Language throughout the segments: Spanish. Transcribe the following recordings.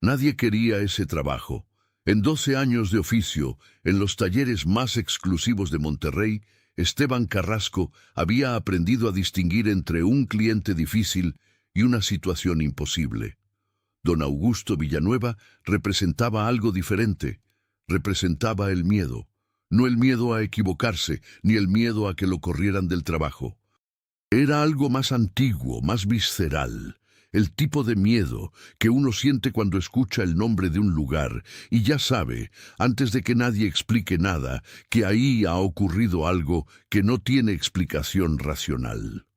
Nadie quería ese trabajo. En 12 años de oficio, en los talleres más exclusivos de Monterrey, Esteban Carrasco había aprendido a distinguir entre un cliente difícil y una situación imposible. Don Augusto Villanueva representaba algo diferente. Representaba el miedo. No el miedo a equivocarse, ni el miedo a que lo corrieran del trabajo. Era algo más antiguo, más visceral. El tipo de miedo que uno siente cuando escucha el nombre de un lugar y ya sabe, antes de que nadie explique nada, que ahí ha ocurrido algo que no tiene explicación racional.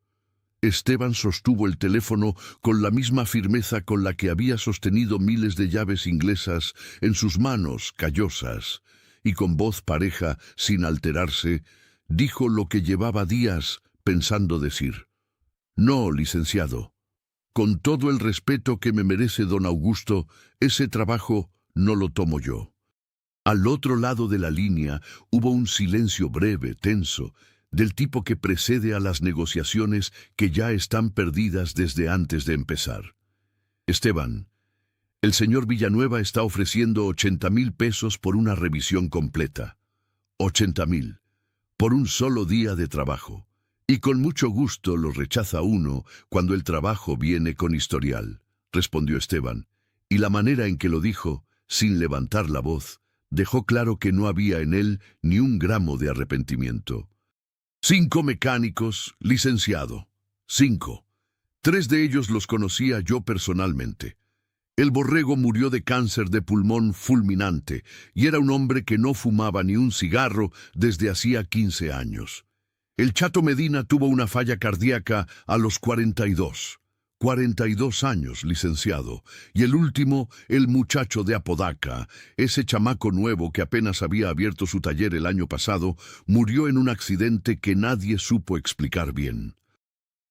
Esteban sostuvo el teléfono con la misma firmeza con la que había sostenido miles de llaves inglesas en sus manos callosas, y con voz pareja, sin alterarse, dijo lo que llevaba días pensando decir. No, licenciado. Con todo el respeto que me merece don Augusto, ese trabajo no lo tomo yo. Al otro lado de la línea hubo un silencio breve, tenso, del tipo que precede a las negociaciones que ya están perdidas desde antes de empezar. Esteban, el señor Villanueva está ofreciendo 80,000 pesos por una revisión completa. 80,000, por un solo día de trabajo. Y con mucho gusto lo rechaza uno cuando el trabajo viene con historial, respondió Esteban, y la manera en que lo dijo, sin levantar la voz, dejó claro que no había en él ni un gramo de arrepentimiento. 5 mecánicos, licenciado. 5. 3 de ellos los conocía yo personalmente. El borrego murió de cáncer de pulmón fulminante y era un hombre que no fumaba ni un cigarro desde hacía 15 años. El Chato Medina tuvo una falla cardíaca a los 42. 42 años, licenciado. Y el último, el muchacho de Apodaca, ese chamaco nuevo que apenas había abierto su taller el año pasado, murió en un accidente que nadie supo explicar bien.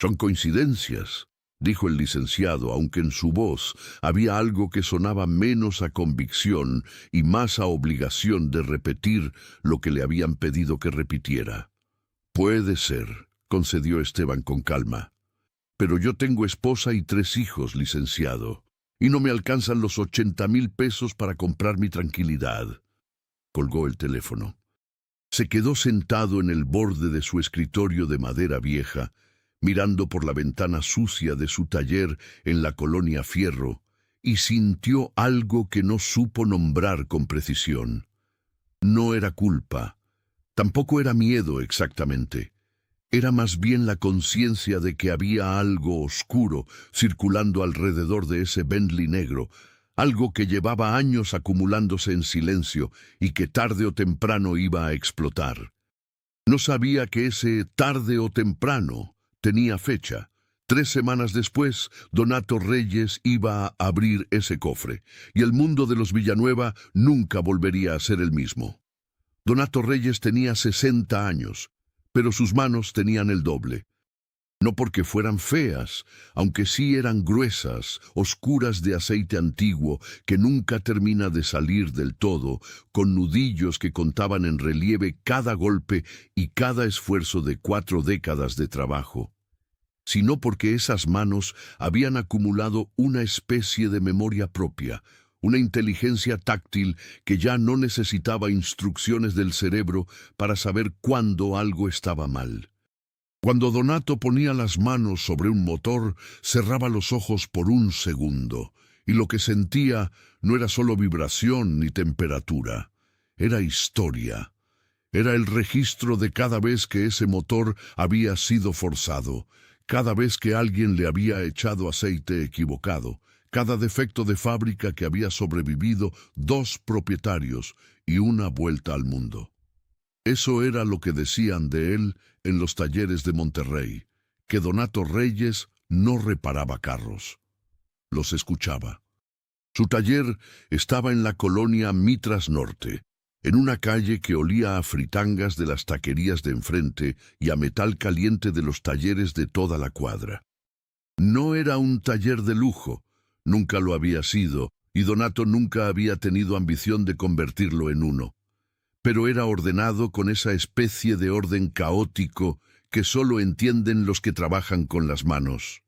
Son coincidencias, dijo el licenciado, aunque en su voz había algo que sonaba menos a convicción y más a obligación de repetir lo que le habían pedido que repitiera. Puede ser, concedió Esteban con calma. Pero yo tengo esposa y 3 hijos, licenciado, y no me alcanzan los 80,000 pesos para comprar mi tranquilidad. Colgó el teléfono. Se quedó sentado en el borde de su escritorio de madera vieja, mirando por la ventana sucia de su taller en la colonia Fierro, y sintió algo que no supo nombrar con precisión. No era culpa. Tampoco era miedo exactamente. Era más bien la conciencia de que había algo oscuro circulando alrededor de ese Bentley negro, algo que llevaba años acumulándose en silencio y que tarde o temprano iba a explotar. No sabía que ese tarde o temprano tenía fecha. 3 semanas después, Donato Reyes iba a abrir ese cofre, y el mundo de los Villanueva nunca volvería a ser el mismo. Donato Reyes tenía 60 años, pero sus manos tenían el doble. No porque fueran feas, aunque sí eran gruesas, oscuras de aceite antiguo que nunca termina de salir del todo, con nudillos que contaban en relieve cada golpe y cada esfuerzo de 4 décadas de trabajo, sino porque esas manos habían acumulado una especie de memoria propia, una inteligencia táctil que ya no necesitaba instrucciones del cerebro para saber cuándo algo estaba mal. Cuando Donato ponía las manos sobre un motor, cerraba los ojos por un segundo, y lo que sentía no era solo vibración ni temperatura, era historia. Era el registro de cada vez que ese motor había sido forzado, cada vez que alguien le había echado aceite equivocado, cada defecto de fábrica que había sobrevivido 2 propietarios y una vuelta al mundo. Eso era lo que decían de él en los talleres de Monterrey, que Donato Reyes no reparaba carros. Los escuchaba. Su taller estaba en la colonia Mitras Norte, en una calle que olía a fritangas de las taquerías de enfrente y a metal caliente de los talleres de toda la cuadra. No era un taller de lujo, nunca lo había sido, y Donato nunca había tenido ambición de convertirlo en uno. Pero era ordenado con esa especie de orden caótico que solo entienden los que trabajan con las manos.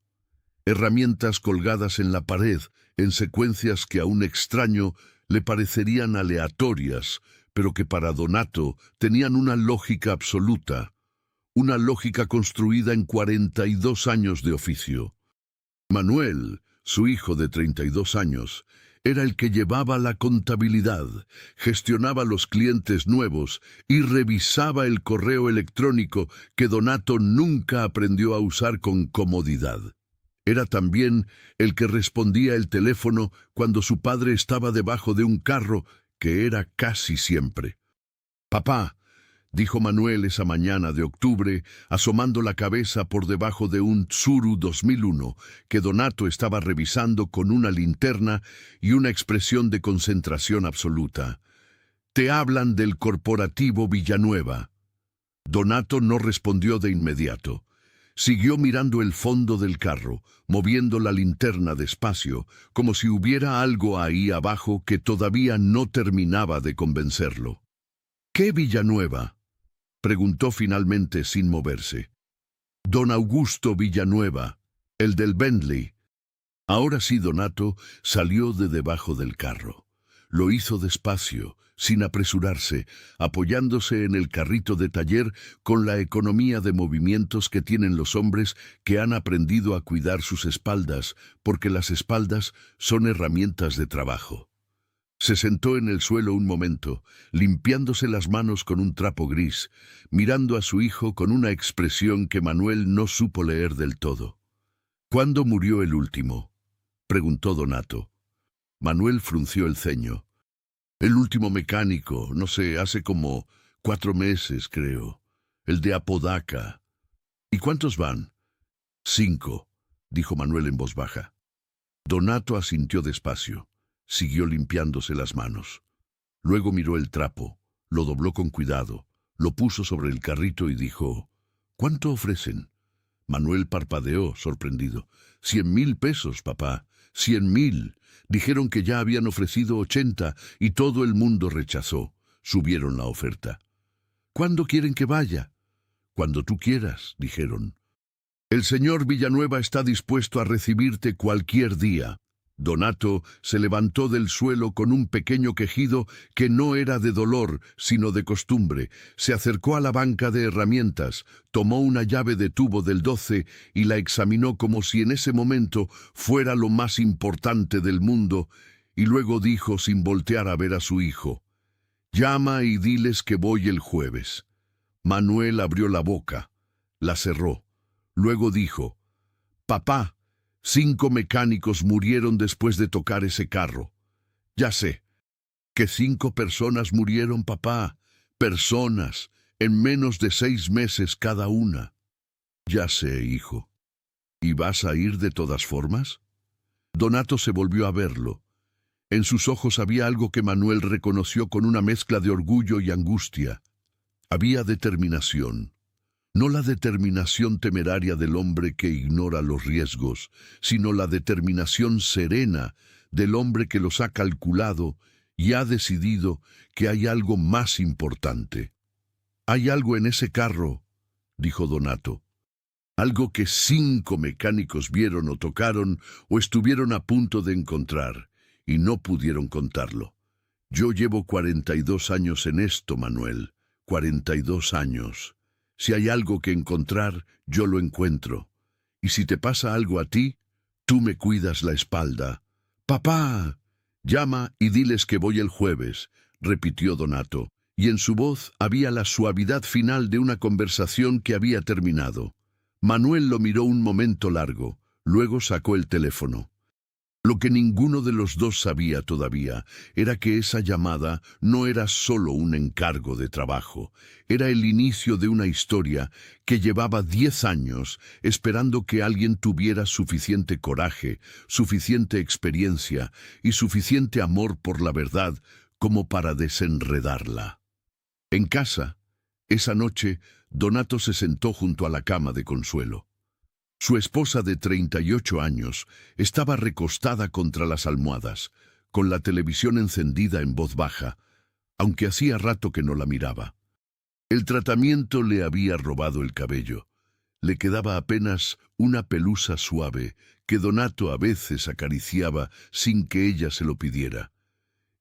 herramientas colgadas en la pared, en secuencias que a un extraño le parecerían aleatorias, pero que para Donato tenían una lógica absoluta, una lógica construida en 42 años de oficio. Manuel, su hijo de 32 años, era el que llevaba la contabilidad, gestionaba los clientes nuevos y revisaba el correo electrónico que Donato nunca aprendió a usar con comodidad. Era también el que respondía el teléfono cuando su padre estaba debajo de un carro, que era casi siempre. «Papá», dijo Manuel esa mañana de octubre, asomando la cabeza por debajo de un Tsuru 2001 que Donato estaba revisando con una linterna y una expresión de concentración absoluta. «Te hablan del corporativo Villanueva». Donato no respondió de inmediato. Siguió mirando el fondo del carro, moviendo la linterna despacio, como si hubiera algo ahí abajo que todavía no terminaba de convencerlo. «¿Qué Villanueva?», preguntó finalmente sin moverse. «Don Augusto Villanueva, el del Bentley». Ahora sí Donato salió de debajo del carro. Lo hizo despacio, sin apresurarse, apoyándose en el carrito de taller con la economía de movimientos que tienen los hombres que han aprendido a cuidar sus espaldas, porque las espaldas son herramientas de trabajo. Se sentó en el suelo un momento, limpiándose las manos con un trapo gris, mirando a su hijo con una expresión que Manuel no supo leer del todo. «¿Cuándo murió el último?», preguntó Donato. Manuel frunció el ceño. «El último mecánico, no sé, hace como 4 meses, creo. El de Apodaca». «¿Y cuántos van?». «5», dijo Manuel en voz baja. Donato asintió despacio. Siguió limpiándose las manos. Luego miró el trapo, lo dobló con cuidado, lo puso sobre el carrito y dijo: «¿Cuánto ofrecen?». Manuel parpadeó, sorprendido. «100,000 pesos, papá. 100,000. Dijeron que ya habían ofrecido 80 y todo el mundo rechazó. Subieron la oferta». «¿Cuándo quieren que vaya?». «Cuando tú quieras», dijeron. «El señor Villanueva está dispuesto a recibirte cualquier día». Donato se levantó del suelo con un pequeño quejido que no era de dolor, sino de costumbre. Se acercó a la banca de herramientas, tomó una llave de tubo del 12 y la examinó como si en ese momento fuera lo más importante del mundo, y luego dijo sin voltear a ver a su hijo: «Llama y diles que voy el jueves». Manuel abrió la boca, la cerró. Luego dijo: «Papá, 5 mecánicos murieron después de tocar ese carro». «Ya sé». «Que 5 personas murieron, papá. Personas, en menos de 6 meses cada una». «Ya sé, hijo». «¿Y vas a ir de todas formas?». Donato se volvió a verlo. En sus ojos había algo que Manuel reconoció con una mezcla de orgullo y angustia. Había determinación. No la determinación temeraria del hombre que ignora los riesgos, sino la determinación serena del hombre que los ha calculado y ha decidido que hay algo más importante. «Hay algo en ese carro», dijo Donato. «Algo que 5 mecánicos vieron o tocaron o estuvieron a punto de encontrar, y no pudieron contarlo. Yo llevo 42 años en esto, Manuel. 42 años. Si hay algo que encontrar, yo lo encuentro. Y si te pasa algo a ti, tú me cuidas la espalda». «Papá, llama y diles que voy el jueves», repitió Donato, y en su voz había la suavidad final de una conversación que había terminado. Manuel lo miró un momento largo, luego sacó el teléfono. Lo que ninguno de los dos sabía todavía era que esa llamada no era solo un encargo de trabajo, era el inicio de una historia que llevaba 10 años esperando que alguien tuviera suficiente coraje, suficiente experiencia y suficiente amor por la verdad como para desenredarla. En casa, esa noche, Donato se sentó junto a la cama de Consuelo. Su esposa de 38 años estaba recostada contra las almohadas, con la televisión encendida en voz baja, aunque hacía rato que no la miraba. El tratamiento le había robado el cabello. Le quedaba apenas una pelusa suave que Donato a veces acariciaba sin que ella se lo pidiera.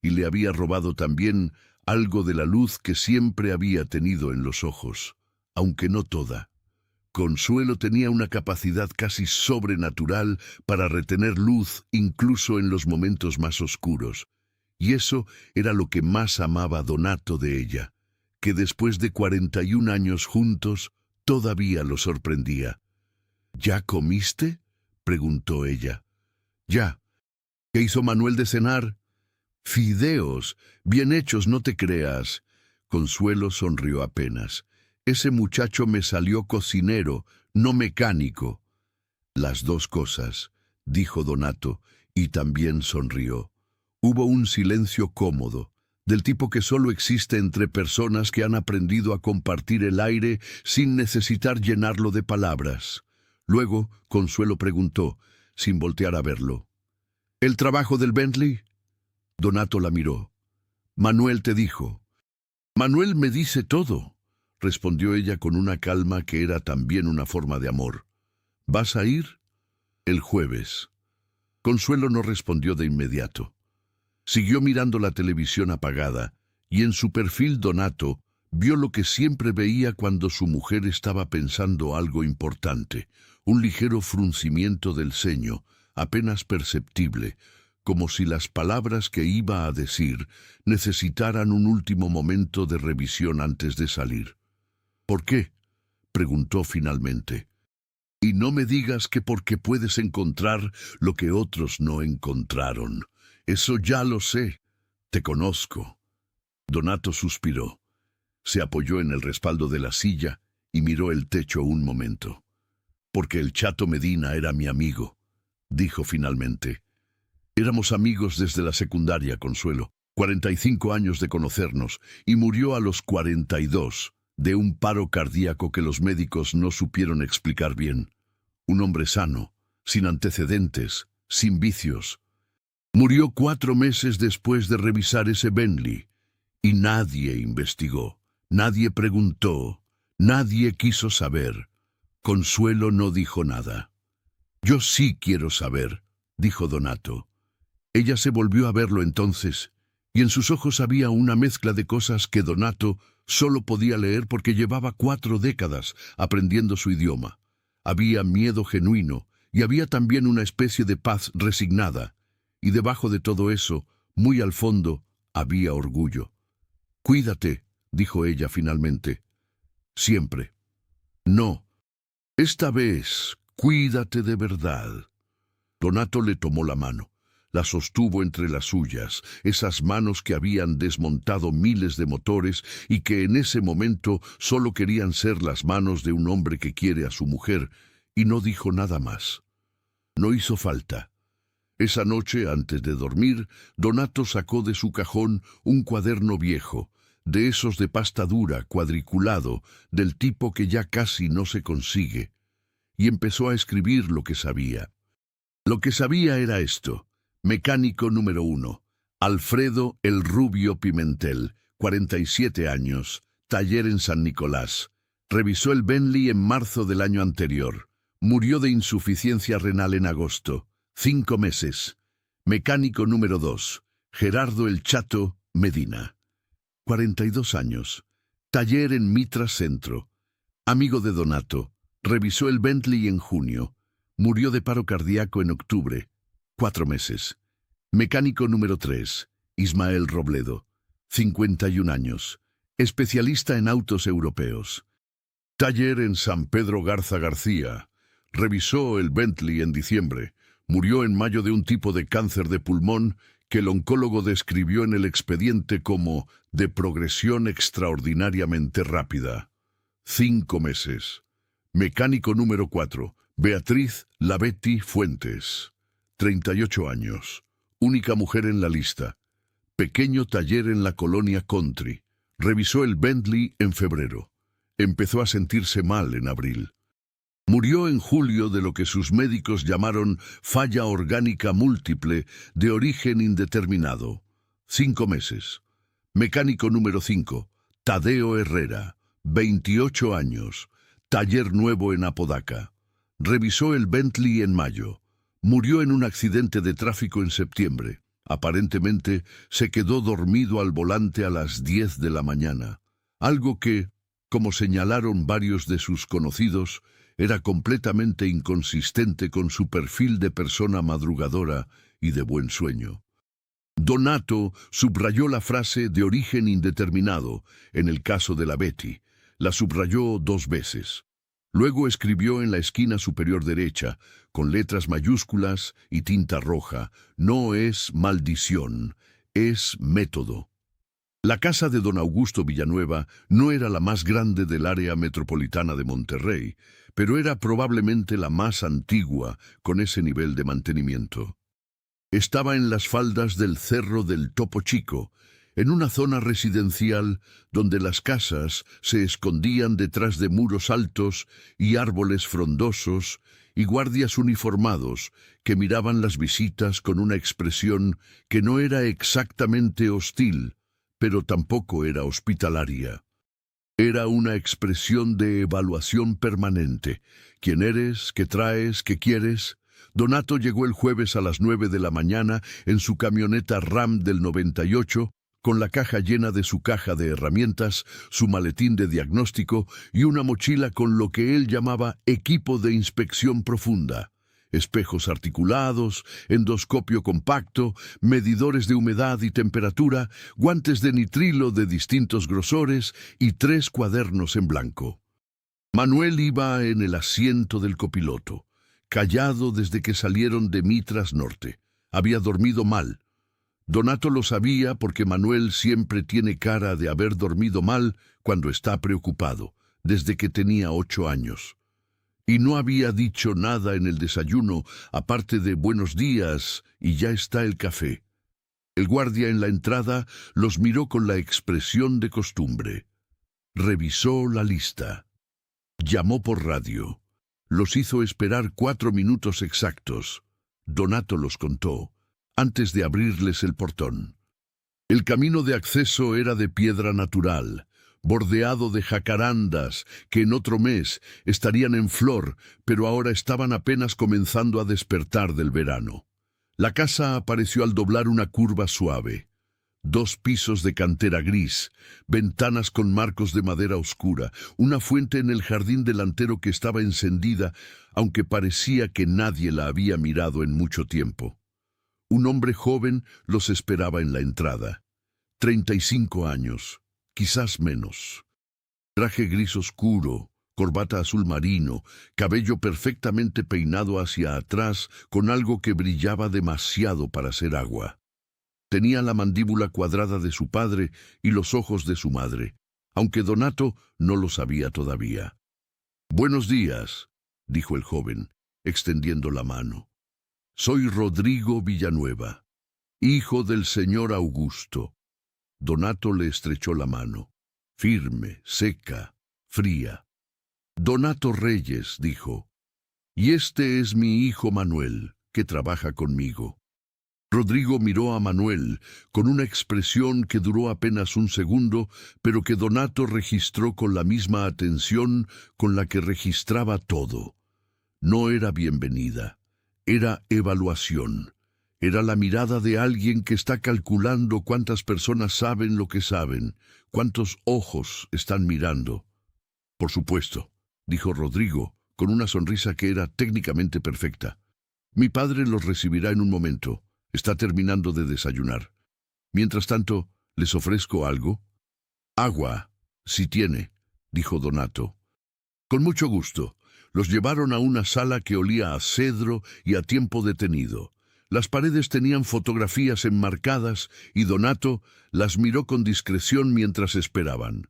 Y le había robado también algo de la luz que siempre había tenido en los ojos, aunque no toda. Consuelo tenía una capacidad casi sobrenatural para retener luz incluso en los momentos más oscuros, y eso era lo que más amaba Donato de ella, que después de 41 años juntos todavía lo sorprendía. ¿Ya comiste?, preguntó ella. Ya. ¿Qué hizo Manuel de cenar? Fideos, bien hechos, no te creas. Consuelo sonrió apenas. Ese muchacho me salió cocinero, no mecánico. Las dos cosas, dijo Donato, y también sonrió. Hubo un silencio cómodo, del tipo que solo existe entre personas que han aprendido a compartir el aire sin necesitar llenarlo de palabras. Luego, Consuelo preguntó, sin voltear a verlo. ¿El trabajo del Bentley? Donato la miró. Manuel te dijo. Manuel me dice todo, respondió ella con una calma que era también una forma de amor. ¿Vas a ir? El jueves. Consuelo no respondió de inmediato. Siguió mirando la televisión apagada, y en su perfil Donato vio lo que siempre veía cuando su mujer estaba pensando algo importante, un ligero fruncimiento del ceño, apenas perceptible, como si las palabras que iba a decir necesitaran un último momento de revisión antes de salir. ¿Por qué?, preguntó finalmente. Y no me digas que porque puedes encontrar lo que otros no encontraron. Eso ya lo sé. Te conozco. Donato suspiró. Se apoyó en el respaldo de la silla y miró el techo un momento. Porque el Chato Medina era mi amigo, dijo finalmente. Éramos amigos desde la secundaria, Consuelo. 45 años de conocernos, y murió a los 42, de un paro cardíaco que los médicos no supieron explicar bien. Un hombre sano, sin antecedentes, sin vicios. Murió 4 meses después de revisar ese Bentley, y nadie investigó, nadie preguntó, nadie quiso saber. Consuelo no dijo nada. Yo sí quiero saber, dijo Donato. Ella se volvió a verlo entonces, y en sus ojos había una mezcla de cosas que Donato solo podía leer porque llevaba 4 décadas aprendiendo su idioma. Había miedo genuino, y había también una especie de paz resignada, y debajo de todo eso, muy al fondo, había orgullo. Cuídate, dijo ella finalmente. Siempre. No. Esta vez, cuídate de verdad. Donato le tomó la mano. La sostuvo entre las suyas, esas manos que habían desmontado miles de motores y que en ese momento solo querían ser las manos de un hombre que quiere a su mujer, y no dijo nada más. No hizo falta. Esa noche, antes de dormir, Donato sacó de su cajón un cuaderno viejo, de esos de pasta dura, cuadriculado, del tipo que ya casi no se consigue, y empezó a escribir lo que sabía. Lo que sabía era esto. Mecánico número 1. Alfredo el Rubio Pimentel, 47 años, taller en San Nicolás. Revisó el Bentley en marzo del año anterior. Murió de insuficiencia renal en agosto. 5 meses. Mecánico número 2. Gerardo el Chato Medina. 42 años. Taller en Mitra Centro. Amigo de Donato. Revisó el Bentley en junio. Murió de paro cardíaco en octubre. 4 meses. Mecánico número 3. Ismael Robledo. 51 años. Especialista en autos europeos. Taller en San Pedro Garza García. Revisó el Bentley en diciembre. Murió en mayo de un tipo de cáncer de pulmón que el oncólogo describió en el expediente como de progresión extraordinariamente rápida. 5 meses. Mecánico número 4. Beatriz Labetti Fuentes. 38 años. Única mujer en la lista. Pequeño taller en la colonia Country. Revisó el Bentley en febrero. Empezó a sentirse mal en abril. Murió en julio de lo que sus médicos llamaron falla orgánica múltiple de origen indeterminado. 5 meses. Mecánico número 5. Tadeo Herrera. 28 años. taller nuevo en Apodaca. Revisó el Bentley en mayo. Murió en un accidente de tráfico en septiembre. Aparentemente, se quedó dormido al volante a las 10 de la mañana. Algo que, como señalaron varios de sus conocidos, era completamente inconsistente con su perfil de persona madrugadora y de buen sueño. Donato subrayó la frase de origen indeterminado en el caso de la Betty. La subrayó 2 veces. Luego escribió en la esquina superior derecha, con letras mayúsculas y tinta roja: no es maldición, es método. La casa de don Augusto Villanueva no era la más grande del área metropolitana de Monterrey, pero era probablemente la más antigua con ese nivel de mantenimiento. Estaba en las faldas del Cerro del Topo Chico, en una zona residencial donde las casas se escondían detrás de muros altos y árboles frondosos y guardias uniformados que miraban las visitas con una expresión que no era exactamente hostil, pero tampoco era hospitalaria. Era una expresión de evaluación permanente. ¿Quién eres? ¿Qué traes? ¿Qué quieres? Donato llegó el jueves a las 9 de la mañana en su camioneta Ram del 98, con la caja llena de su caja de herramientas, su maletín de diagnóstico y una mochila con lo que él llamaba equipo de inspección profunda. Espejos articulados, endoscopio compacto, medidores de humedad y temperatura, guantes de nitrilo de distintos grosores y 3 cuadernos en blanco. Manuel iba en el asiento del copiloto, callado desde que salieron de Mitras Norte. Había dormido mal. Donato lo sabía porque Manuel siempre tiene cara de haber dormido mal cuando está preocupado, desde que tenía 8 años. Y no había dicho nada en el desayuno, aparte de buenos días y ya está el café. El guardia en la entrada los miró con la expresión de costumbre. Revisó la lista. Llamó por radio. Los hizo esperar 4 minutos exactos. Donato los contó, antes de abrirles el portón. El camino de acceso era de piedra natural, bordeado de jacarandas que en otro mes estarían en flor, pero ahora estaban apenas comenzando a despertar del verano. La casa apareció al doblar una curva suave. 2 pisos de cantera gris, ventanas con marcos de madera oscura, una fuente en el jardín delantero que estaba encendida, aunque parecía que nadie la había mirado en mucho tiempo. Un hombre joven los esperaba en la entrada. 35 años, quizás menos. Traje gris oscuro, corbata azul marino, cabello perfectamente peinado hacia atrás con algo que brillaba demasiado para ser agua. Tenía la mandíbula cuadrada de su padre y los ojos de su madre, aunque Donato no lo sabía todavía. «Buenos días», dijo el joven, extendiendo la mano. «Soy Rodrigo Villanueva, hijo del señor Augusto». Donato le estrechó la mano, firme, seca, fría. «Donato Reyes», dijo, «y este es mi hijo Manuel, que trabaja conmigo». Rodrigo miró a Manuel con una expresión que duró apenas un segundo, pero que Donato registró con la misma atención con la que registraba todo. No era bienvenida, era evaluación. Era la mirada de alguien que está calculando cuántas personas saben lo que saben, cuántos ojos están mirando. «Por supuesto», dijo Rodrigo, con una sonrisa que era técnicamente perfecta. «Mi padre los recibirá en un momento. Está terminando de desayunar. Mientras tanto, ¿les ofrezco algo?» «Agua, si tiene», dijo Donato. «Con mucho gusto». Los llevaron a una sala que olía a cedro y a tiempo detenido. Las paredes tenían fotografías enmarcadas y Donato las miró con discreción mientras esperaban.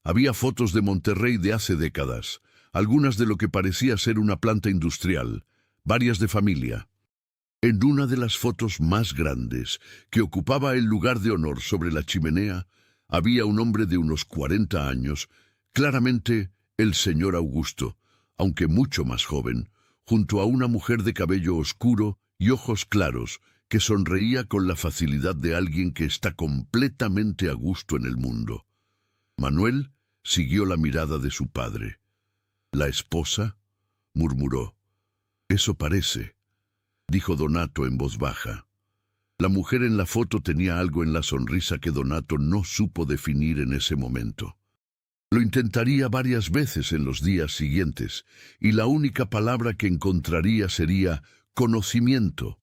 Había fotos de Monterrey de hace décadas, algunas de lo que parecía ser una planta industrial, varias de familia. En una de las fotos más grandes, que ocupaba el lugar de honor sobre la chimenea, había un hombre de unos 40 años, claramente el señor Augusto, aunque mucho más joven, junto a una mujer de cabello oscuro y ojos claros, que sonreía con la facilidad de alguien que está completamente a gusto en el mundo. Manuel siguió la mirada de su padre. ¿La esposa?, murmuró. Eso parece, dijo Donato en voz baja. La mujer en la foto tenía algo en la sonrisa que Donato no supo definir en ese momento. Lo intentaría varias veces en los días siguientes, y la única palabra que encontraría sería conocimiento,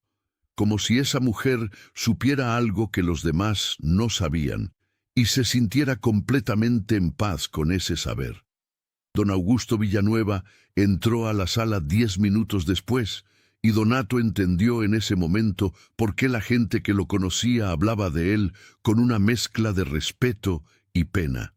como si esa mujer supiera algo que los demás no sabían, y se sintiera completamente en paz con ese saber. Don Augusto Villanueva entró a la sala 10 minutos después, y Donato entendió en ese momento por qué la gente que lo conocía hablaba de él con una mezcla de respeto y pena.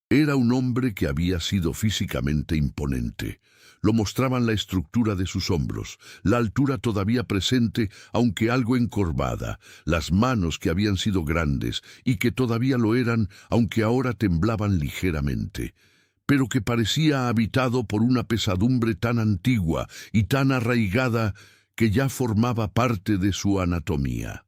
Era un hombre que había sido físicamente imponente. Lo mostraban la estructura de sus hombros, la altura todavía presente, aunque algo encorvada, las manos que habían sido grandes y que todavía lo eran, aunque ahora temblaban ligeramente, pero que parecía habitado por una pesadumbre tan antigua y tan arraigada que ya formaba parte de su anatomía.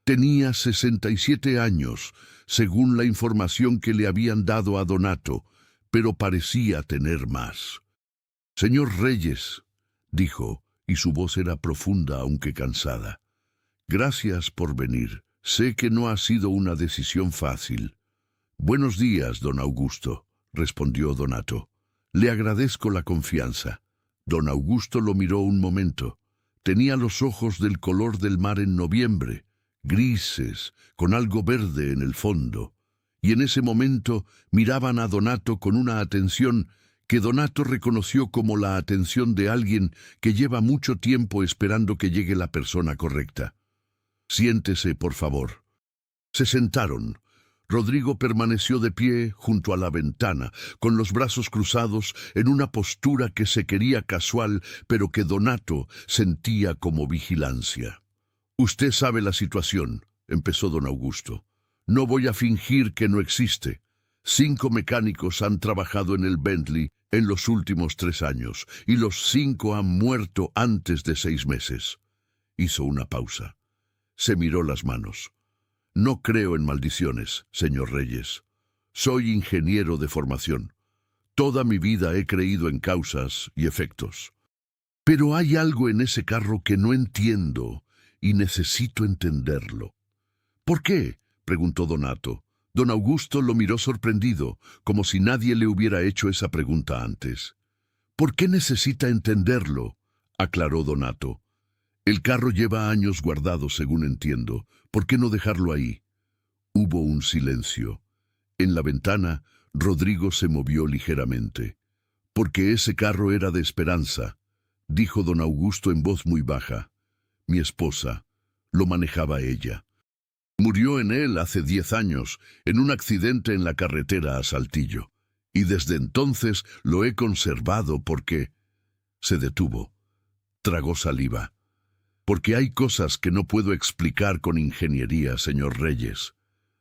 Tenía 67 años, según la información que le habían dado a Donato, pero parecía tener más. «Señor Reyes», dijo, y su voz era profunda aunque cansada. «Gracias por venir. Sé que no ha sido una decisión fácil». «Buenos días, don Augusto», respondió Donato. «Le agradezco la confianza». Don Augusto lo miró un momento. Tenía los ojos del color del mar en noviembre, grises, con algo verde en el fondo, y en ese momento miraban a Donato con una atención que Donato reconoció como la atención de alguien que lleva mucho tiempo esperando que llegue la persona correcta. «Siéntese, por favor». Se sentaron. Rodrigo permaneció de pie junto a la ventana, con los brazos cruzados, en una postura que se quería casual, pero que Donato sentía como vigilancia. «Usted sabe la situación», empezó don Augusto. «No voy a fingir que no existe. 5 mecánicos han trabajado en el Bentley en los últimos 3 años, y los 5 han muerto antes de 6 meses. Hizo una pausa. Se miró las manos. «No creo en maldiciones, señor Reyes. Soy ingeniero de formación. Toda mi vida he creído en causas y efectos. Pero hay algo en ese carro que no entiendo, y necesito entenderlo». «¿Por qué?», preguntó Donato. Don Augusto lo miró sorprendido, como si nadie le hubiera hecho esa pregunta antes. «¿Por qué necesita entenderlo?», aclaró Donato. «El carro lleva años guardado, según entiendo. ¿Por qué no dejarlo ahí?». Hubo un silencio. En la ventana, Rodrigo se movió ligeramente. «Porque ese carro era de Esperanza», dijo don Augusto en voz muy baja. «Mi esposa. Lo manejaba ella. Murió en él hace 10 años, en un accidente en la carretera a Saltillo. Y desde entonces lo he conservado porque...». Se detuvo. Tragó saliva. «Porque hay cosas que no puedo explicar con ingeniería, señor Reyes.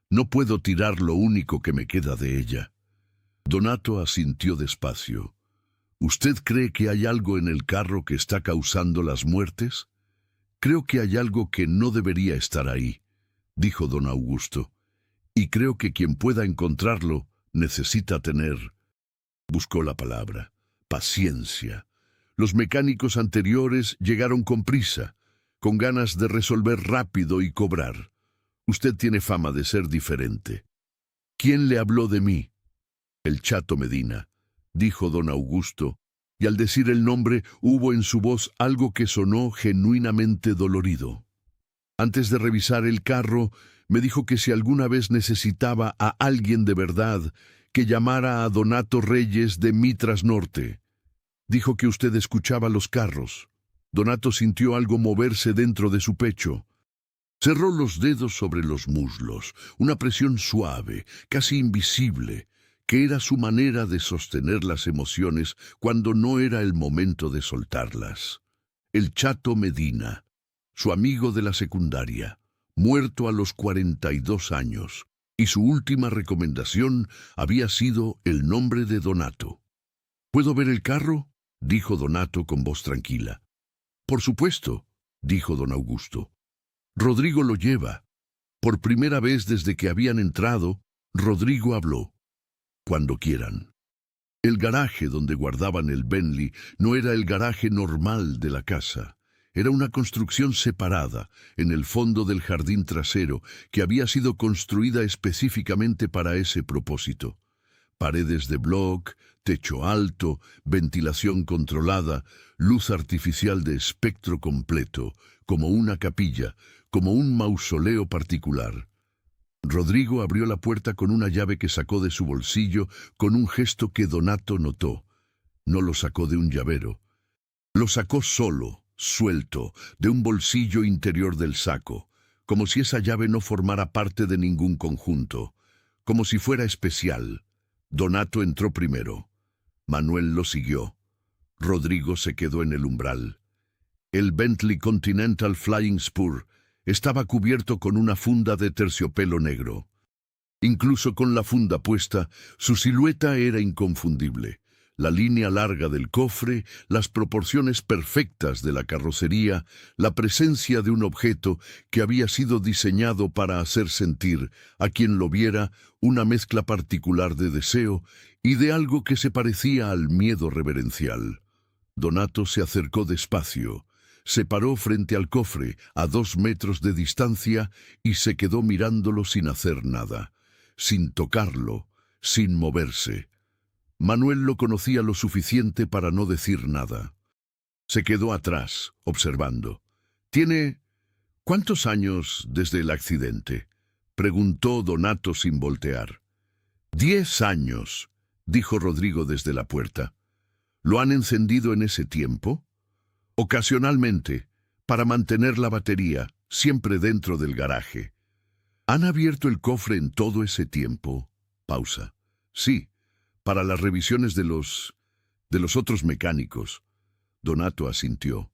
No puedo tirar lo único que me queda de ella». Donato asintió despacio. «¿Usted cree que hay algo en el carro que está causando las muertes?». «Creo que hay algo que no debería estar ahí», dijo don Augusto. «Y creo que quien pueda encontrarlo necesita tener...». Buscó la palabra. «Paciencia». Los mecánicos anteriores llegaron con prisa, con ganas de resolver rápido y cobrar. Usted tiene fama de ser diferente». «¿Quién le habló de mí?». «El Chato Medina», dijo don Augusto, y al decir el nombre hubo en su voz algo que sonó genuinamente dolorido. «Antes de revisar el carro, me dijo que si alguna vez necesitaba a alguien de verdad, que llamara a Donato Reyes de Mitras Norte. Dijo que usted escuchaba los carros». Donato sintió algo moverse dentro de su pecho. Cerró los dedos sobre los muslos, una presión suave, casi invisible, que era su manera de sostener las emociones cuando no era el momento de soltarlas. El Chato Medina, su amigo de la secundaria, muerto a los 42 años, y su última recomendación había sido el nombre de Donato. «¿Puedo ver el carro?», dijo Donato con voz tranquila. «Por supuesto», dijo don Augusto. «Rodrigo lo lleva». Por primera vez desde que habían entrado, Rodrigo habló. «Cuando quieran». El garaje donde guardaban el Bentley no era el garaje normal de la casa. Era una construcción separada, en el fondo del jardín trasero, que había sido construida específicamente para ese propósito. Paredes de bloc, techo alto, ventilación controlada, luz artificial de espectro completo, como una capilla, como un mausoleo particular. Rodrigo abrió la puerta con una llave que sacó de su bolsillo con un gesto que Donato notó. No lo sacó de un llavero. Lo sacó solo, suelto, de un bolsillo interior del saco, como si esa llave no formara parte de ningún conjunto, como si fuera especial. Donato entró primero. Manuel lo siguió. Rodrigo se quedó en el umbral. El Bentley Continental Flying Spur estaba cubierto con una funda de terciopelo negro. Incluso con la funda puesta, su silueta era inconfundible. La línea larga del cofre, las proporciones perfectas de la carrocería, la presencia de un objeto que había sido diseñado para hacer sentir a quien lo viera una mezcla particular de deseo y de algo que se parecía al miedo reverencial. Donato se acercó despacio. Se paró frente al cofre, a 2 metros de distancia, y se quedó mirándolo sin hacer nada, sin tocarlo, sin moverse. Manuel lo conocía lo suficiente para no decir nada. Se quedó atrás, observando. «¿Tiene cuántos años desde el accidente?», preguntó Donato sin voltear. «10 años», dijo Rodrigo desde la puerta. «¿Lo han encendido en ese tiempo?» «Ocasionalmente, para mantener la batería, siempre dentro del garaje». «¿Han abierto el cofre en todo ese tiempo?» Pausa. «Sí, para las revisiones de los otros mecánicos». Donato asintió.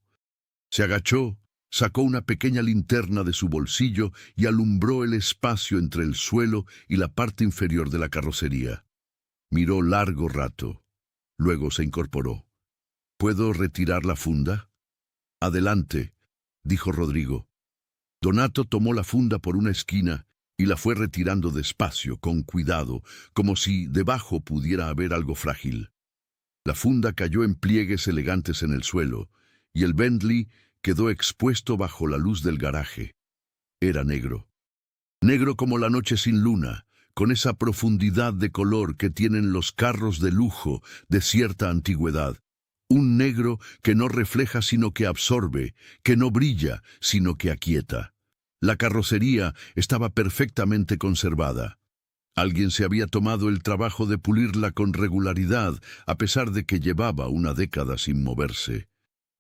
Se agachó, sacó una pequeña linterna de su bolsillo y alumbró el espacio entre el suelo y la parte inferior de la carrocería. Miró largo rato. Luego se incorporó. «¿Puedo retirar la funda?» «Adelante», dijo Rodrigo. Donato tomó la funda por una esquina y la fue retirando despacio, con cuidado, como si debajo pudiera haber algo frágil. La funda cayó en pliegues elegantes en el suelo, y el Bentley quedó expuesto bajo la luz del garaje. Era negro. Negro como la noche sin luna, con esa profundidad de color que tienen los carros de lujo de cierta antigüedad. Un negro que no refleja sino que absorbe, que no brilla sino que aquieta. La carrocería estaba perfectamente conservada. Alguien se había tomado el trabajo de pulirla con regularidad, a pesar de que llevaba una década sin moverse.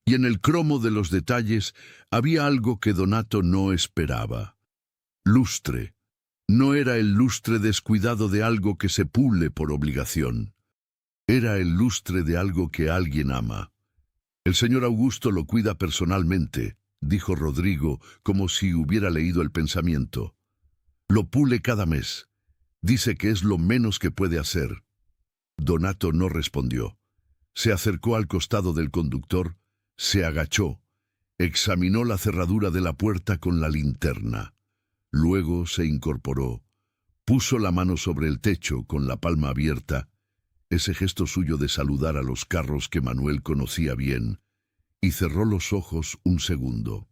Y en el cromo de los detalles había algo que Donato no esperaba. Lustre. No era el lustre descuidado de algo que se pule por obligación. Era el lustre de algo que alguien ama. «El señor Augusto lo cuida personalmente», dijo Rodrigo, como si hubiera leído el pensamiento. «Lo pule cada mes. Dice que es lo menos que puede hacer». Donato no respondió. Se acercó al costado del conductor, se agachó, examinó la cerradura de la puerta con la linterna. Luego se incorporó, puso la mano sobre el techo con la palma abierta, ese gesto suyo de saludar a los carros que Manuel conocía bien, y cerró los ojos un segundo.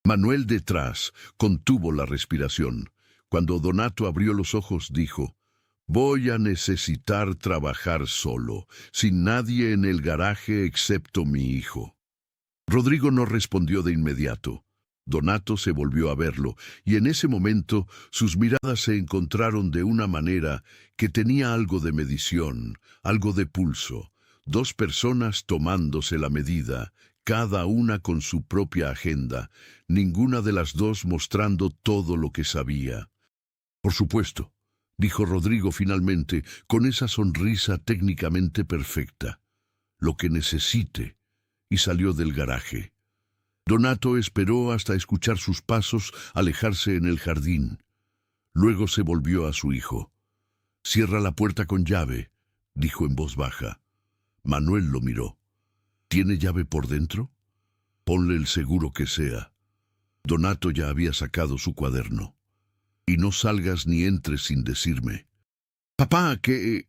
Manuel detrás contuvo la respiración. Cuando Donato abrió los ojos dijo: «Voy a necesitar trabajar solo, sin nadie en el garaje excepto mi hijo». Rodrigo no respondió de inmediato. Donato se volvió a verlo, y en ese momento sus miradas se encontraron de una manera que tenía algo de medición, algo de pulso. 2 personas tomándose la medida, cada una con su propia agenda, ninguna de las dos mostrando todo lo que sabía. «Por supuesto», dijo Rodrigo finalmente, con esa sonrisa técnicamente perfecta. «Lo que necesite», y salió del garaje. Donato esperó hasta escuchar sus pasos alejarse en el jardín. Luego se volvió a su hijo. «Cierra la puerta con llave», dijo en voz baja. Manuel lo miró. «¿Tiene llave por dentro?» «Ponle el seguro que sea». Donato ya había sacado su cuaderno. «Y no salgas ni entres sin decirme». «Papá, ¿qué...»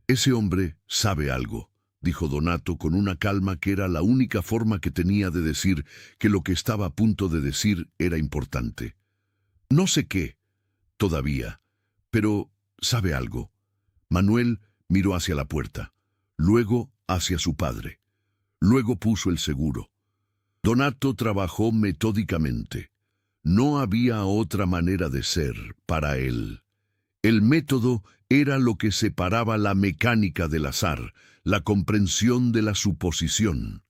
Ese hombre sabe algo, dijo Donato con una calma que era la única forma que tenía de decir que lo que estaba a punto de decir era importante. No sé qué, todavía, pero sabe algo. Manuel miró hacia la puerta, luego hacia su padre. Luego puso el seguro. Donato trabajó metódicamente. No había otra manera de ser para él. El método era lo que separaba la mecánica del azar, la comprensión de la suposición.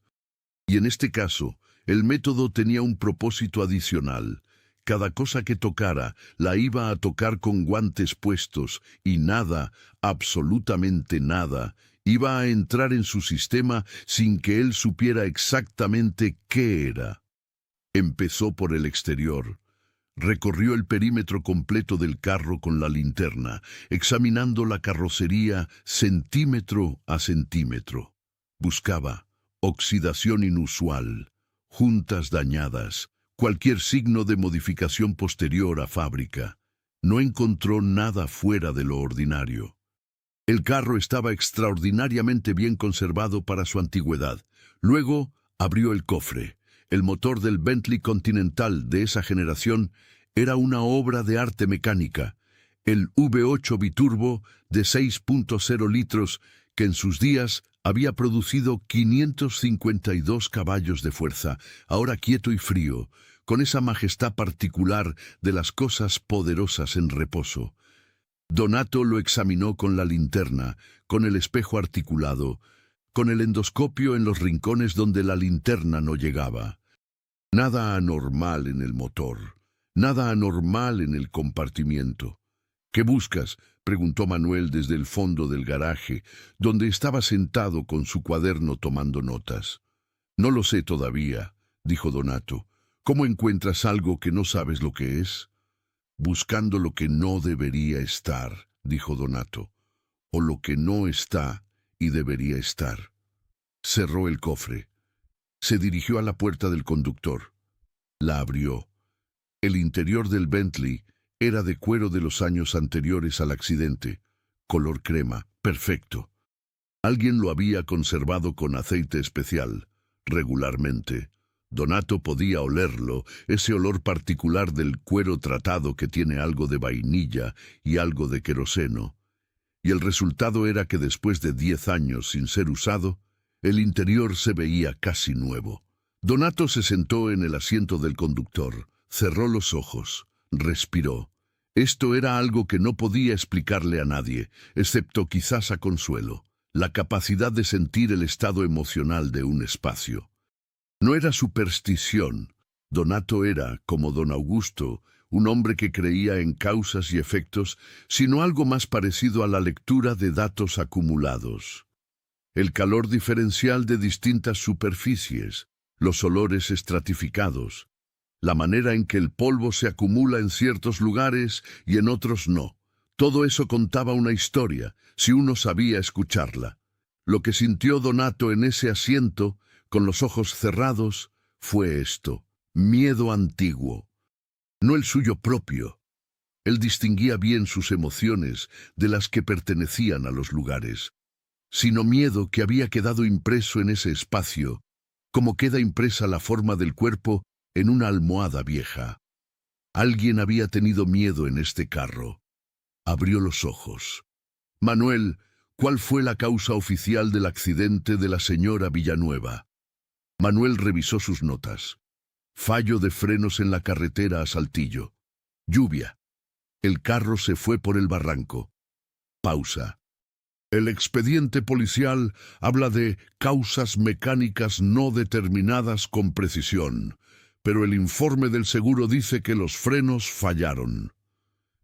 Y en este caso, el método tenía un propósito adicional. Cada cosa que tocara la iba a tocar con guantes puestos y nada, absolutamente nada, iba a entrar en su sistema sin que él supiera exactamente qué era. Empezó por el exterior. Recorrió el perímetro completo del carro con la linterna, examinando la carrocería centímetro a centímetro. Buscaba oxidación inusual, juntas dañadas, cualquier signo de modificación posterior a fábrica. No encontró nada fuera de lo ordinario. El carro estaba extraordinariamente bien conservado para su antigüedad. Luego abrió el cofre. El motor del Bentley Continental de esa generación era una obra de arte mecánica. El V8 biturbo de 6.0 litros que en sus días había producido 552 caballos de fuerza, ahora quieto y frío, con esa majestad particular de las cosas poderosas en reposo. Donato lo examinó con la linterna, con el espejo articulado, con el endoscopio en los rincones donde la linterna no llegaba. Nada anormal en el motor, nada anormal en el compartimiento. ¿Qué buscas?, preguntó Manuel desde el fondo del garaje, donde estaba sentado con su cuaderno tomando notas. No lo sé todavía, dijo Donato. ¿Cómo encuentras algo que no sabes lo que es? Buscando lo que no debería estar, dijo Donato, o lo que no está y debería estar. Cerró el cofre. Se dirigió a la puerta del conductor. La abrió. El interior del Bentley era de cuero de los años anteriores al accidente, color crema, perfecto. Alguien lo había conservado con aceite especial, regularmente. Donato podía olerlo, ese olor particular del cuero tratado que tiene algo de vainilla y algo de queroseno. Y el resultado era que después de 10 años sin ser usado, el interior se veía casi nuevo. Donato se sentó en el asiento del conductor, cerró los ojos, respiró. Esto era algo que no podía explicarle a nadie, excepto quizás a Consuelo, la capacidad de sentir el estado emocional de un espacio. No era superstición. Donato era, como don Augusto, un hombre que creía en causas y efectos, sino algo más parecido a la lectura de datos acumulados. El calor diferencial de distintas superficies, los olores estratificados, la manera en que el polvo se acumula en ciertos lugares y en otros no. Todo eso contaba una historia, si uno sabía escucharla. Lo que sintió Donato en ese asiento, con los ojos cerrados, fue esto: miedo antiguo. No el suyo propio. Él distinguía bien sus emociones de las que pertenecían a los lugares, sino miedo que había quedado impreso en ese espacio, como queda impresa la forma del cuerpo en una almohada vieja. Alguien había tenido miedo en este carro. Abrió los ojos. Manuel, ¿cuál fue la causa oficial del accidente de la señora Villanueva? Manuel revisó sus notas. Fallo de frenos en la carretera a Saltillo. Lluvia. El carro se fue por el barranco. Pausa. El expediente policial habla de causas mecánicas no determinadas con precisión, pero el informe del seguro dice que los frenos fallaron.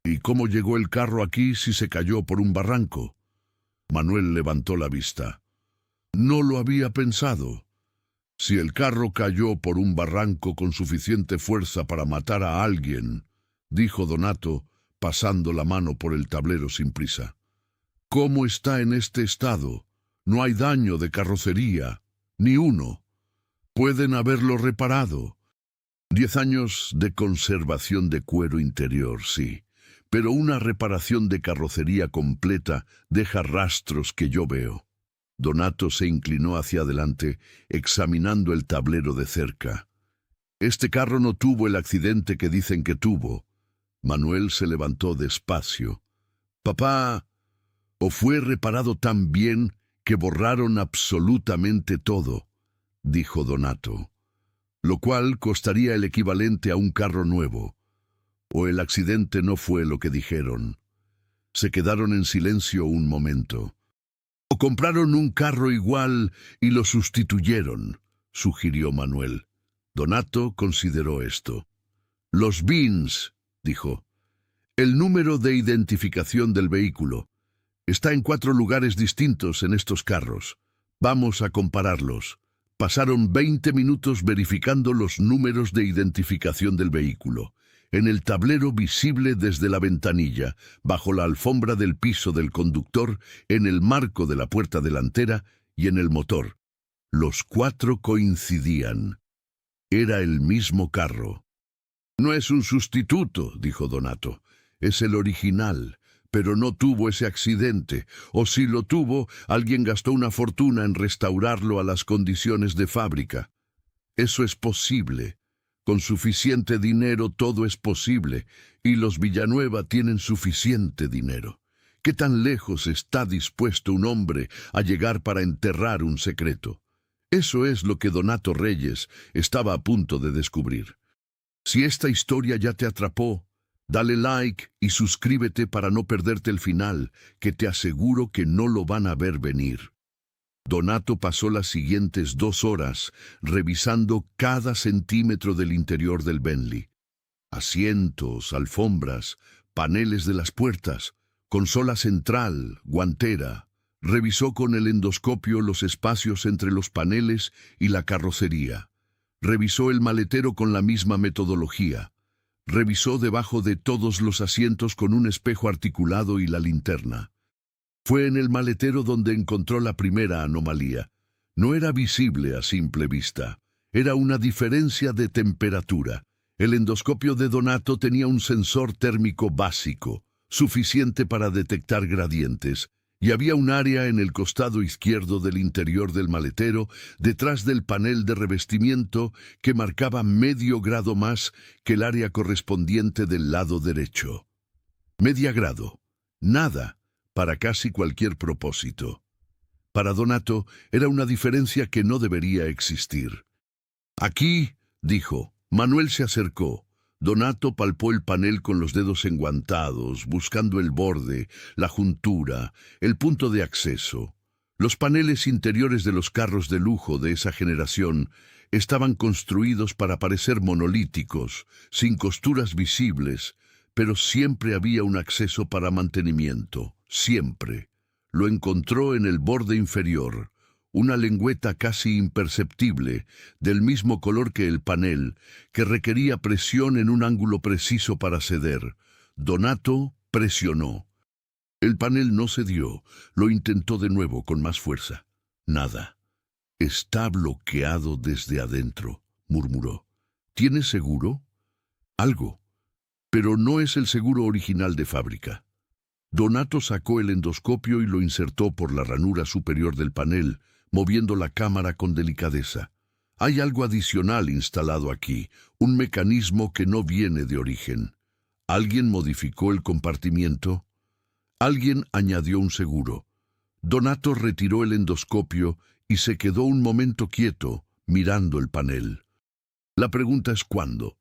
¿Y cómo llegó el carro aquí si se cayó por un barranco? Manuel levantó la vista. No lo había pensado. Si el carro cayó por un barranco con suficiente fuerza para matar a alguien, dijo Donato, pasando la mano por el tablero sin prisa. ¿Cómo está en este estado? No hay daño de carrocería, ni uno. Pueden haberlo reparado. 10 años de conservación de cuero interior, sí, pero una reparación de carrocería completa deja rastros que yo veo. Donato se inclinó hacia adelante, examinando el tablero de cerca. Este carro no tuvo el accidente que dicen que tuvo. Manuel se levantó despacio. Papá, ¿o fue reparado tan bien que borraron absolutamente todo?, dijo Donato, lo cual costaría el equivalente a un carro nuevo. ¿O el accidente no fue lo que dijeron? Se quedaron en silencio un momento. «¿O compraron un carro igual y lo sustituyeron?», sugirió Manuel. Donato consideró esto. «Los VINs», dijo. «El número de identificación del vehículo. Está en 4 lugares distintos en estos carros. Vamos a compararlos». Pasaron 20 minutos verificando los números de identificación del vehículo. En el tablero visible desde la ventanilla, bajo la alfombra del piso del conductor, en el marco de la puerta delantera y en el motor. Los 4 coincidían. Era el mismo carro. «No es un sustituto», dijo Donato. «Es el original, pero no tuvo ese accidente. O si lo tuvo, alguien gastó una fortuna en restaurarlo a las condiciones de fábrica. Eso es posible. Con suficiente dinero todo es posible, y los Villanueva tienen suficiente dinero. ¿Qué tan lejos está dispuesto un hombre a llegar para enterrar un secreto? Eso es lo que Donato Reyes estaba a punto de descubrir. Si esta historia ya te atrapó, dale like y suscríbete para no perderte el final, que te aseguro que no lo van a ver venir. Donato pasó las siguientes 2 horas revisando cada centímetro del interior del Bentley. Asientos, alfombras, paneles de las puertas, consola central, guantera. Revisó con el endoscopio los espacios entre los paneles y la carrocería. Revisó el maletero con la misma metodología. Revisó debajo de todos los asientos con un espejo articulado y la linterna. Fue en el maletero donde encontró la primera anomalía. No era visible a simple vista. Era una diferencia de temperatura. El endoscopio de Donato tenía un sensor térmico básico, suficiente para detectar gradientes, y había un área en el costado izquierdo del interior del maletero, detrás del panel de revestimiento, que marcaba medio grado más que el área correspondiente del lado derecho. Medio grado. Nada. Para casi cualquier propósito. Para Donato era una diferencia que no debería existir. «Aquí», dijo. Manuel se acercó. Donato palpó el panel con los dedos enguantados, buscando el borde, la juntura, el punto de acceso. Los paneles interiores de los carros de lujo de esa generación estaban construidos para parecer monolíticos, sin costuras visibles, pero siempre había un acceso para mantenimiento. Siempre. Lo encontró en el borde inferior, una lengüeta casi imperceptible, del mismo color que el panel, que requería presión en un ángulo preciso para ceder. Donato presionó. El panel no cedió. Lo intentó de nuevo con más fuerza. Nada. «Está bloqueado desde adentro», murmuró. «¿Tienes seguro?» «Algo. Pero no es el seguro original de fábrica». Donato sacó el endoscopio y lo insertó por la ranura superior del panel, moviendo la cámara con delicadeza. «Hay algo adicional instalado aquí, un mecanismo que no viene de origen. ¿Alguien modificó el compartimiento? Alguien añadió un seguro». Donato retiró el endoscopio y se quedó un momento quieto, mirando el panel. La pregunta es ¿cuándo?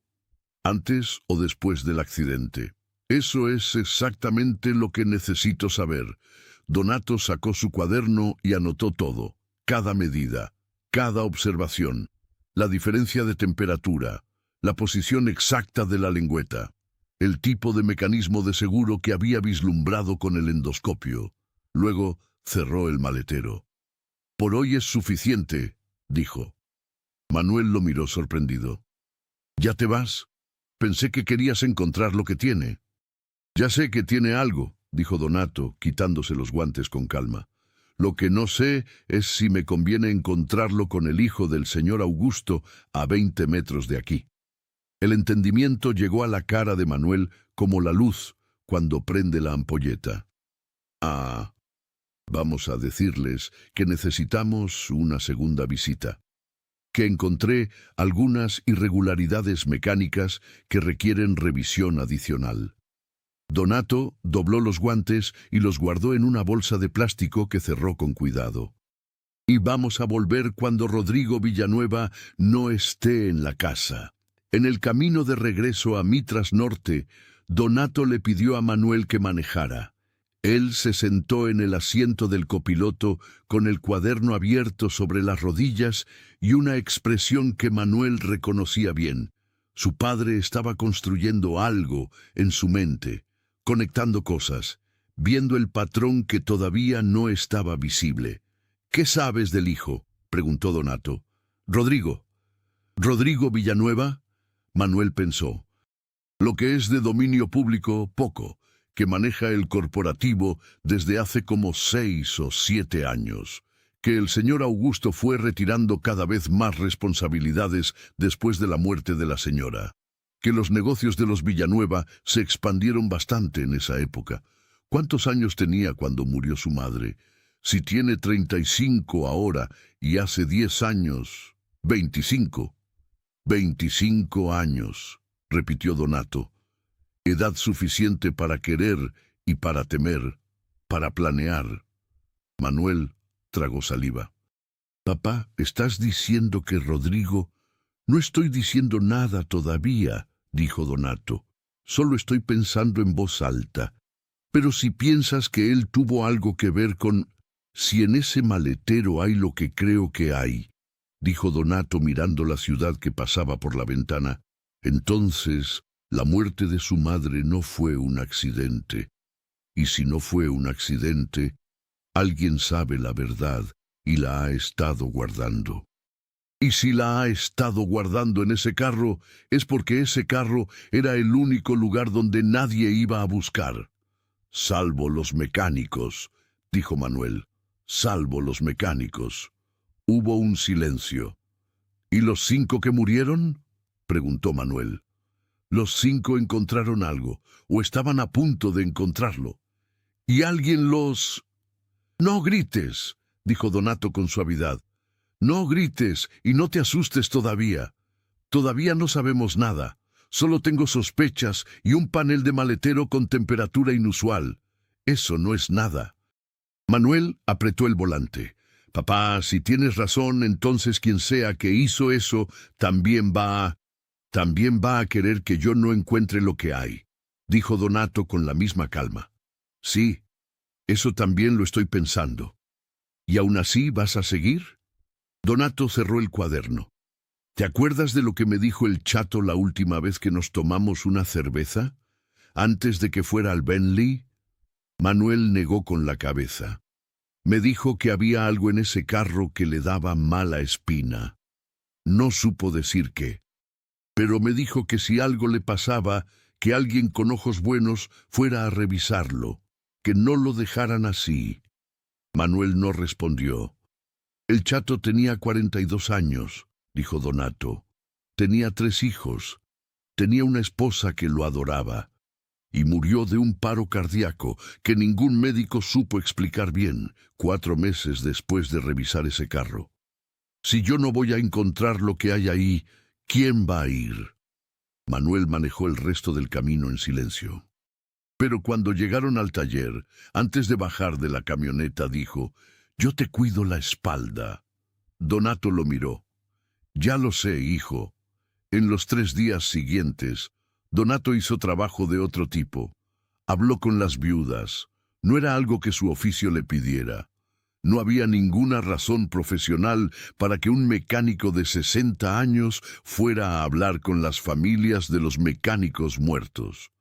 ¿Antes o después del accidente? Eso es exactamente lo que necesito saber. Donato sacó su cuaderno y anotó todo, cada medida, cada observación, la diferencia de temperatura, la posición exacta de la lengüeta, el tipo de mecanismo de seguro que había vislumbrado con el endoscopio. Luego cerró el maletero. «Por hoy es suficiente», dijo. Manuel lo miró sorprendido. «¿Ya te vas? Pensé que querías encontrar lo que tiene». «Ya sé que tiene algo», dijo Donato, quitándose los guantes con calma. «Lo que no sé es si me conviene encontrarlo con el hijo del señor Augusto a 20 metros de aquí». El entendimiento llegó a la cara de Manuel como la luz cuando prende la ampolleta. Ah, vamos a decirles que necesitamos una segunda visita, que encontré algunas irregularidades mecánicas que requieren revisión adicional. Donato dobló los guantes y los guardó en una bolsa de plástico que cerró con cuidado. Y vamos a volver cuando Rodrigo Villanueva no esté en la casa. En el camino de regreso a Mitras Norte, Donato le pidió a Manuel que manejara. Él se sentó en el asiento del copiloto con el cuaderno abierto sobre las rodillas y una expresión que Manuel reconocía bien. Su padre estaba construyendo algo en su mente, conectando cosas, viendo el patrón que todavía no estaba visible. «¿Qué sabes del hijo?», preguntó Donato. «Rodrigo». «¿Rodrigo Villanueva?», Manuel pensó. «Lo que es de dominio público, poco, que maneja el corporativo desde hace como 6 o 7 años, que el señor Augusto fue retirando cada vez más responsabilidades después de la muerte de la señora, que los negocios de los Villanueva se expandieron bastante en esa época. ¿Cuántos años tenía cuando murió su madre? Si tiene 35 ahora y hace 10 años, 25. 25 años, repitió Donato. Edad suficiente para querer y para temer, para planear. Manuel tragó saliva. «Papá, ¿estás diciendo que Rodrigo...?» «No estoy diciendo nada todavía», dijo Donato. «Solo estoy pensando en voz alta. Pero si piensas que él tuvo algo que ver con... Si en ese maletero hay lo que creo que hay», dijo Donato mirando la ciudad que pasaba por la ventana, «entonces la muerte de su madre no fue un accidente. Y si no fue un accidente, alguien sabe la verdad y la ha estado guardando. Y si la ha estado guardando en ese carro, es porque ese carro era el único lugar donde nadie iba a buscar. Salvo los mecánicos», dijo Manuel. «Salvo los mecánicos». Hubo un silencio. «¿Y los 5 que murieron?», preguntó Manuel. «Los 5 encontraron algo, o estaban a punto de encontrarlo. Y alguien los...» «No grites», dijo Donato con suavidad. «No grites y no te asustes todavía. Todavía no sabemos nada. Solo tengo sospechas y un panel de maletero con temperatura inusual. Eso no es nada». Manuel apretó el volante. «Papá, si tienes razón, entonces quien sea que hizo eso también va a querer que yo no encuentre lo que hay», dijo Donato con la misma calma. «Sí, eso también lo estoy pensando». «¿Y aún así vas a seguir?». Donato cerró el cuaderno. «¿Te acuerdas de lo que me dijo el chato la última vez que nos tomamos una cerveza? Antes de que fuera al Bentley». Manuel negó con la cabeza. «Me dijo que había algo en ese carro que le daba mala espina. No supo decir qué. Pero me dijo que si algo le pasaba, que alguien con ojos buenos fuera a revisarlo, que no lo dejaran así». Manuel no respondió. «El chato tenía 42 años», dijo Donato. «Tenía 3 hijos. Tenía una esposa que lo adoraba. Y murió de un paro cardíaco que ningún médico supo explicar bien 4 meses después de revisar ese carro. Si yo no voy a encontrar lo que hay ahí, ¿quién va a ir?». Manuel manejó el resto del camino en silencio. Pero cuando llegaron al taller, antes de bajar de la camioneta, dijo: «Yo te cuido la espalda». Donato lo miró. «Ya lo sé, hijo». En los 3 días siguientes, Donato hizo trabajo de otro tipo. Habló con las viudas. No era algo que su oficio le pidiera. No había ninguna razón profesional para que un mecánico de 60 años fuera a hablar con las familias de los mecánicos muertos.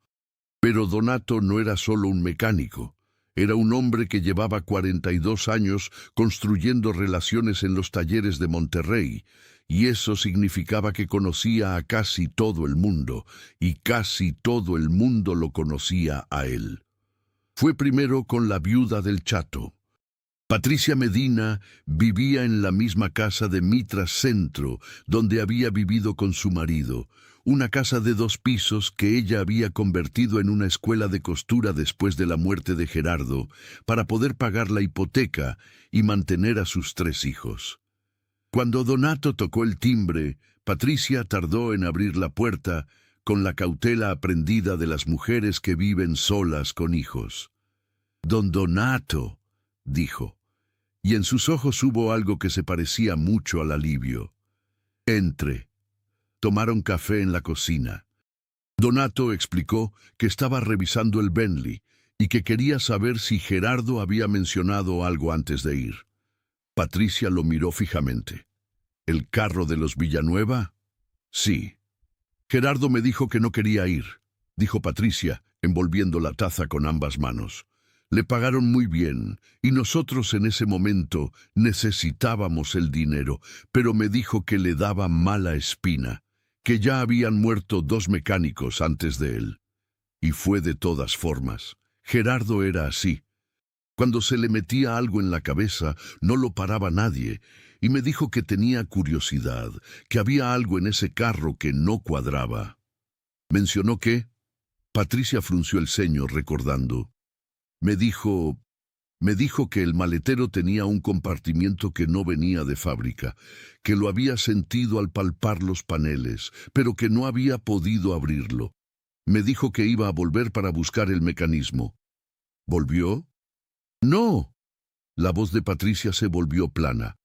Pero Donato no era solo un mecánico. Era un hombre que llevaba 42 años construyendo relaciones en los talleres de Monterrey, y eso significaba que conocía a casi todo el mundo, y casi todo el mundo lo conocía a él. Fue primero con la viuda del chato. Patricia Medina vivía en la misma casa de Mitras Centro, donde había vivido con su marido, una casa de 2 pisos que ella había convertido en una escuela de costura después de la muerte de Gerardo, para poder pagar la hipoteca y mantener a sus 3 hijos. Cuando Donato tocó el timbre, Patricia tardó en abrir la puerta, con la cautela aprendida de las mujeres que viven solas con hijos. «Don Donato», dijo, y en sus ojos hubo algo que se parecía mucho al alivio. «Entre». Tomaron café en la cocina. Donato explicó que estaba revisando el Bentley y que quería saber si Gerardo había mencionado algo antes de ir. Patricia lo miró fijamente. «¿El carro de los Villanueva?» «Sí». «Gerardo me dijo que no quería ir», dijo Patricia, envolviendo la taza con ambas manos. «Le pagaron muy bien, y nosotros en ese momento necesitábamos el dinero, pero me dijo que le daba mala espina, que ya habían muerto 2 mecánicos antes de él. Y fue de todas formas. Gerardo era así. Cuando se le metía algo en la cabeza, no lo paraba nadie, y me dijo que tenía curiosidad, que había algo en ese carro que no cuadraba». «¿Mencionó qué?» Patricia frunció el ceño recordando. Me dijo que el maletero tenía un compartimiento que no venía de fábrica, que lo había sentido al palpar los paneles, pero que no había podido abrirlo. Me dijo que iba a volver para buscar el mecanismo». «¿Volvió?» «No». La voz de Patricia se volvió plana.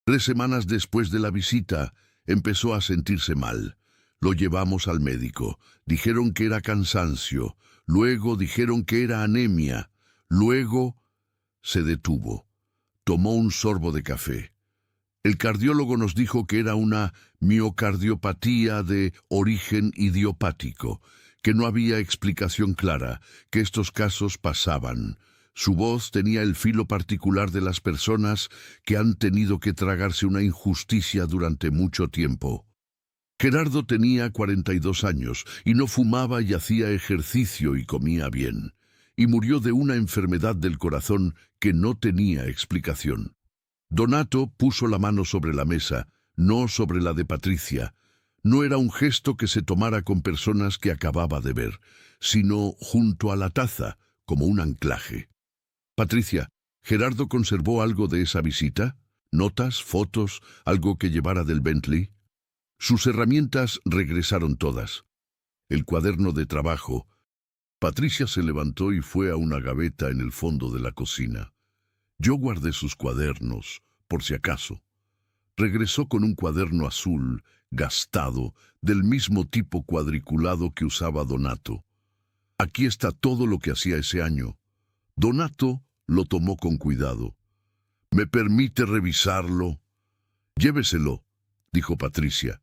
3 semanas después de la visita, empezó a sentirse mal. Lo llevamos al médico. Dijeron que era cansancio. Luego dijeron que era anemia. Luego se detuvo. Tomó un sorbo de café. El cardiólogo nos dijo que era una miocardiopatía de origen idiopático, que no había explicación clara, que estos casos pasaban. Su voz tenía el filo particular de las personas que han tenido que tragarse una injusticia durante mucho tiempo. Gerardo tenía 42 años y no fumaba y hacía ejercicio y comía bien, y murió de una enfermedad del corazón que no tenía explicación. Donato puso la mano sobre la mesa, no sobre la de Patricia. No era un gesto que se tomara con personas que acababa de ver, sino junto a la taza, como un anclaje. «Patricia, ¿Gerardo conservó algo de esa visita? ¿Notas, fotos, algo que llevara del Bentley?» Sus herramientas regresaron todas. El cuaderno de trabajo. Patricia se levantó y fue a una gaveta en el fondo de la cocina. Yo guardé sus cuadernos, por si acaso. Regresó con un cuaderno azul, gastado, del mismo tipo cuadriculado que usaba Donato. «Aquí está todo lo que hacía ese año». Donato lo tomó con cuidado. «¿Me permite revisarlo?» «Lléveselo», dijo Patricia.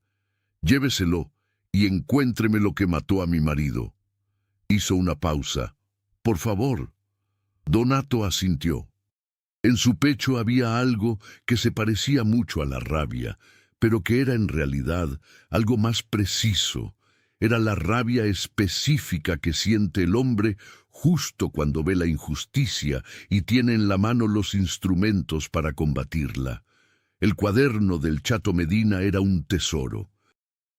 «Lléveselo y encuéntreme lo que mató a mi marido». Hizo una pausa. «Por favor». Donato asintió. En su pecho había algo que se parecía mucho a la rabia, pero que era en realidad algo más preciso. Era la rabia específica que siente el hombre justo cuando ve la injusticia y tiene en la mano los instrumentos para combatirla. El cuaderno del Chato Medina era un tesoro.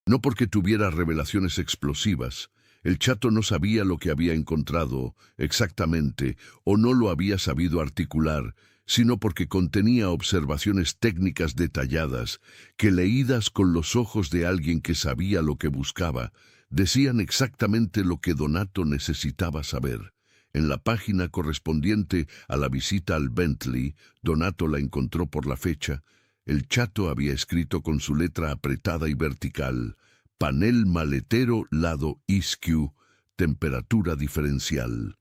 No porque tuviera revelaciones explosivas. El Chato no sabía lo que había encontrado exactamente o no lo había sabido articular, sino porque contenía observaciones técnicas detalladas que, leídas con los ojos de alguien que sabía lo que buscaba, decían exactamente lo que Donato necesitaba saber. En la página correspondiente a la visita al Bentley, Donato la encontró por la fecha. El Chato había escrito con su letra apretada y vertical: «Panel maletero lado ISQ, temperatura diferencial».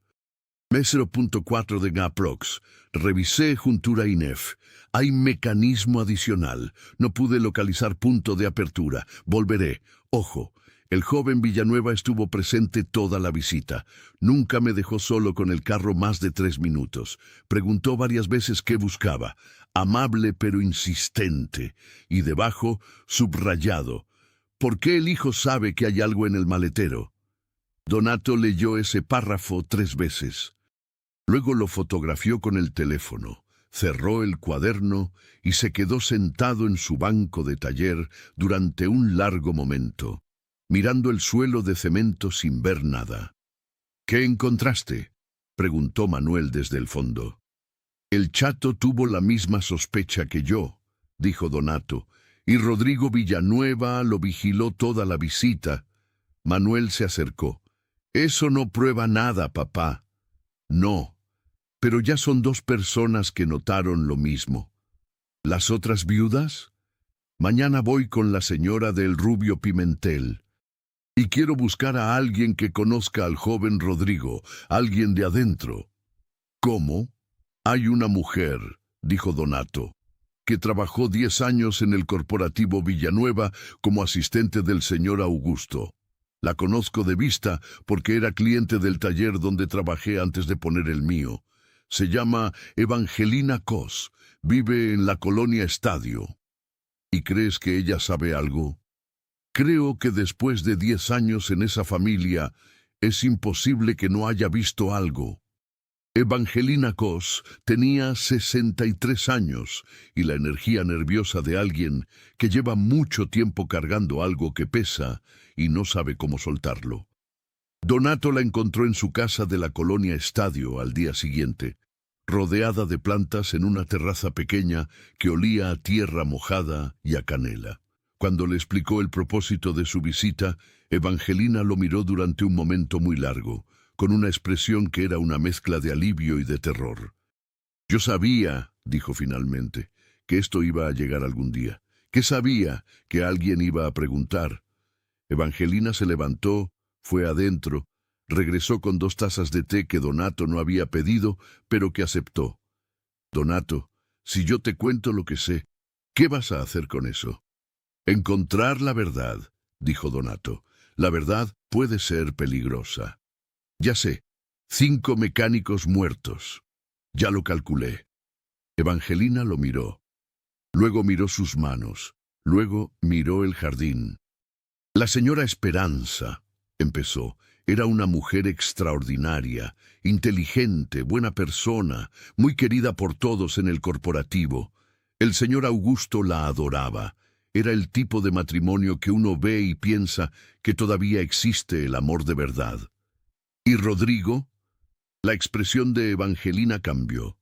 Mes 0.4 de Gaprox. Revisé juntura INEF. Hay mecanismo adicional. No pude localizar punto de apertura. Volveré. Ojo, el joven Villanueva estuvo presente toda la visita. Nunca me dejó solo con el carro más de 3 minutos. Preguntó varias veces qué buscaba. Amable pero insistente. Y debajo, subrayado: «¿Por qué el hijo sabe que hay algo en el maletero?» Donato leyó ese párrafo 3 veces. Luego lo fotografió con el teléfono, cerró el cuaderno y se quedó sentado en su banco de taller durante un largo momento. mirando el suelo de cemento sin ver nada. —¿Qué encontraste? —preguntó Manuel desde el fondo. —El chato tuvo la misma sospecha que yo —dijo Donato—, y Rodrigo Villanueva lo vigiló toda la visita. Manuel se acercó. —Eso no prueba nada, papá. —No, pero ya son 2 personas que notaron lo mismo. ¿Las otras viudas? Mañana voy con la señora del Rubio Pimentel. Y quiero buscar a alguien que conozca al joven Rodrigo, alguien de adentro. —¿Cómo? Hay una mujer —dijo Donato—, que trabajó 10 años en el corporativo Villanueva como asistente del señor Augusto. La conozco de vista porque era cliente del taller donde trabajé antes de poner el mío. Se llama Evangelina Cos, vive en la colonia Estadio. ¿Y crees que ella sabe algo? Creo que después de 10 años en esa familia, es imposible que no haya visto algo. Evangelina Cos tenía 63 años y la energía nerviosa de alguien que lleva mucho tiempo cargando algo que pesa y no sabe cómo soltarlo. Donato la encontró en su casa de la colonia Estadio al día siguiente, rodeada de plantas en una terraza pequeña que olía a tierra mojada y a canela. Cuando le explicó el propósito de su visita, Evangelina lo miró durante un momento muy largo, con una expresión que era una mezcla de alivio y de terror. «Yo sabía», dijo finalmente, «que esto iba a llegar algún día. ¿Qué sabía? Que alguien iba a preguntar». Evangelina se levantó, fue adentro, regresó con 2 tazas de té que Donato no había pedido, pero que aceptó. «Donato, si yo te cuento lo que sé, ¿qué vas a hacer con eso?» «Encontrar la verdad», dijo Donato. «La verdad puede ser peligrosa». «Ya sé, 5 mecánicos muertos. Ya lo calculé». Evangelina lo miró. Luego miró sus manos. Luego miró el jardín. «La señora Esperanza», empezó, «era una mujer extraordinaria, inteligente, buena persona, muy querida por todos en el corporativo. El señor Augusto la adoraba. Era el tipo de matrimonio que uno ve y piensa que todavía existe el amor de verdad. ¿Y Rodrigo?» La expresión de Evangelina cambió.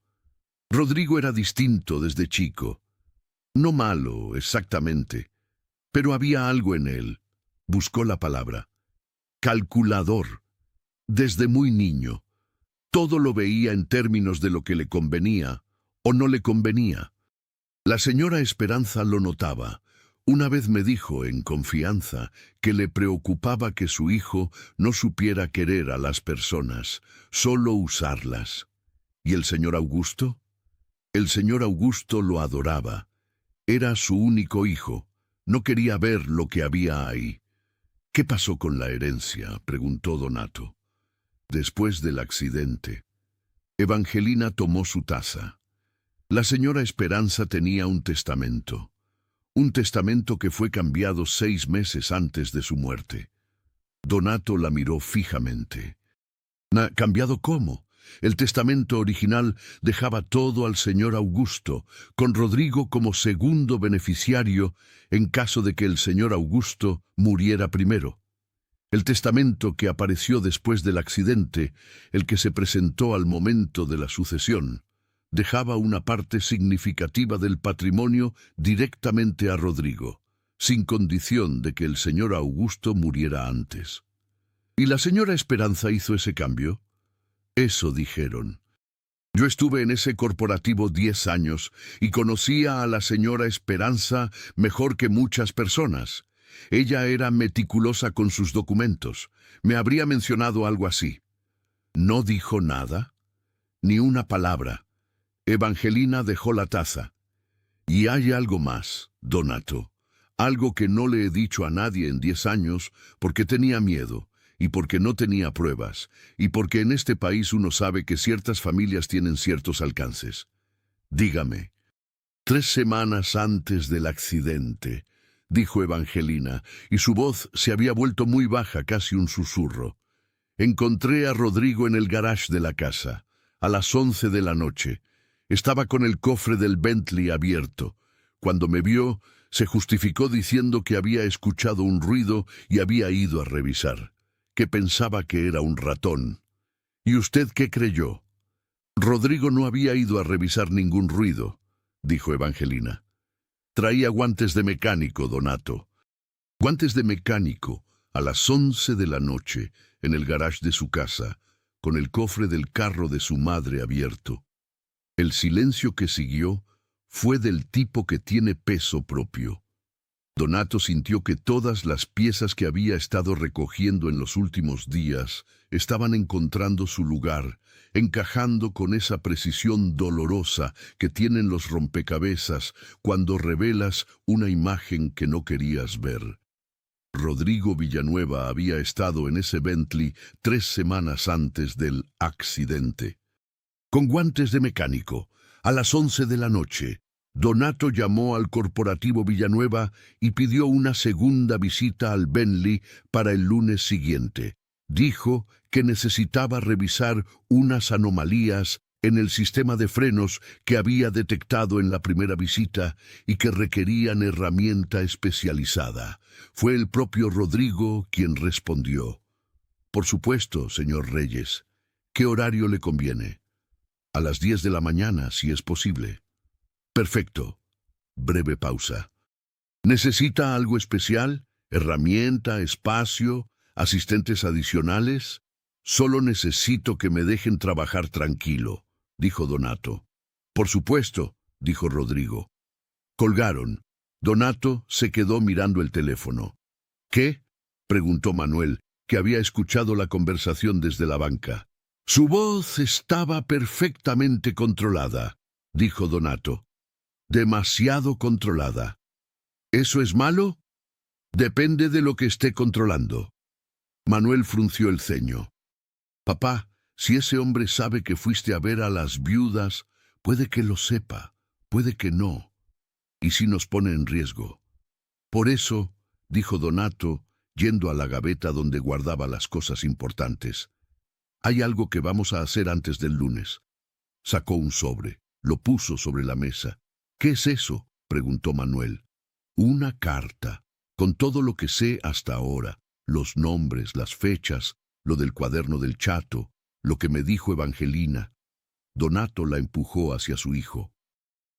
Rodrigo era distinto desde chico. No malo, exactamente, pero había algo en él. Buscó la palabra. Calculador. Desde muy niño. Todo lo veía en términos de lo que le convenía o no le convenía. La señora Esperanza lo notaba. Una vez me dijo, en confianza, que le preocupaba que su hijo no supiera querer a las personas, solo usarlas. ¿Y el señor Augusto? El señor Augusto lo adoraba. Era su único hijo. No quería ver lo que había ahí. «¿Qué pasó con la herencia?», preguntó Donato. «Después del accidente». Evangelina tomó su taza. La señora Esperanza tenía un testamento. Un testamento que fue cambiado 6 meses antes de su muerte. Donato la miró fijamente. ¿Cambiado cómo? El testamento original dejaba todo al señor Augusto, con Rodrigo como segundo beneficiario en caso de que el señor Augusto muriera primero. El testamento que apareció después del accidente, el que se presentó al momento de la sucesión, dejaba una parte significativa del patrimonio directamente a Rodrigo, sin condición de que el señor Augusto muriera antes. ¿Y la señora Esperanza hizo ese cambio? Eso dijeron. Yo estuve en ese corporativo 10 años y conocía a la señora Esperanza mejor que muchas personas. Ella era meticulosa con sus documentos. Me habría mencionado algo así. No dijo nada, ni una palabra. Evangelina dejó la taza. Y hay algo más, Donato. Algo que no le he dicho a nadie en 10 años porque tenía miedo, y porque no tenía pruebas, y porque en este país uno sabe que ciertas familias tienen ciertos alcances. Dígame. 3 semanas antes del accidente, dijo Evangelina, y su voz se había vuelto muy baja, casi un susurro. Encontré a Rodrigo en el garage de la casa, a las 11 de la noche. Estaba con el cofre del Bentley abierto. Cuando me vio, Se justificó diciendo que había escuchado un ruido y había ido a revisar, que pensaba que era un ratón. ¿Y usted qué creyó? Rodrigo no había ido a revisar ningún ruido, dijo Evangelina. Traía guantes de mecánico, Donato. Guantes de mecánico, a las 11 de la noche, en el garage de su casa, con el cofre del carro de su madre abierto. El silencio que siguió fue del tipo que tiene peso propio. Donato sintió que todas las piezas que había estado recogiendo en los últimos días estaban encontrando su lugar, encajando con esa precisión dolorosa que tienen los rompecabezas cuando revelas una imagen que no querías ver. Rodrigo Villanueva había estado en ese Bentley 3 semanas antes del accidente. Con guantes de mecánico, a las 11 de la noche, Donato llamó al corporativo Villanueva y pidió una segunda visita al Bentley para el lunes siguiente. Dijo que necesitaba revisar unas anomalías en el sistema de frenos que había detectado en la primera visita y que requerían herramienta especializada. Fue el propio Rodrigo quien respondió. Por supuesto, señor Reyes. ¿Qué horario le conviene? A las 10 de la mañana, si es posible. Perfecto. Breve pausa. ¿Necesita algo especial? ¿Herramienta, espacio, asistentes adicionales? Solo necesito que me dejen trabajar tranquilo, dijo Donato. Por supuesto, dijo Rodrigo. Colgaron. Donato se quedó mirando el teléfono. ¿Qué? Preguntó Manuel, que había escuchado la conversación desde la banca. Su voz estaba perfectamente controlada, dijo Donato. Demasiado controlada. ¿Eso es malo? Depende de lo que esté controlando. Manuel frunció el ceño. Papá, si ese hombre sabe que fuiste a ver a las viudas, puede que lo sepa, puede que no. ¿Y si nos pone en riesgo? Por eso, dijo Donato, yendo a la gaveta donde guardaba las cosas importantes. Hay algo que vamos a hacer antes del lunes. Sacó un sobre, lo puso sobre la mesa. ¿Qué es eso?, preguntó Manuel. Una carta, con todo lo que sé hasta ahora, los nombres, las fechas, lo del cuaderno del chato, lo que me dijo Evangelina. Donato la empujó hacia su hijo.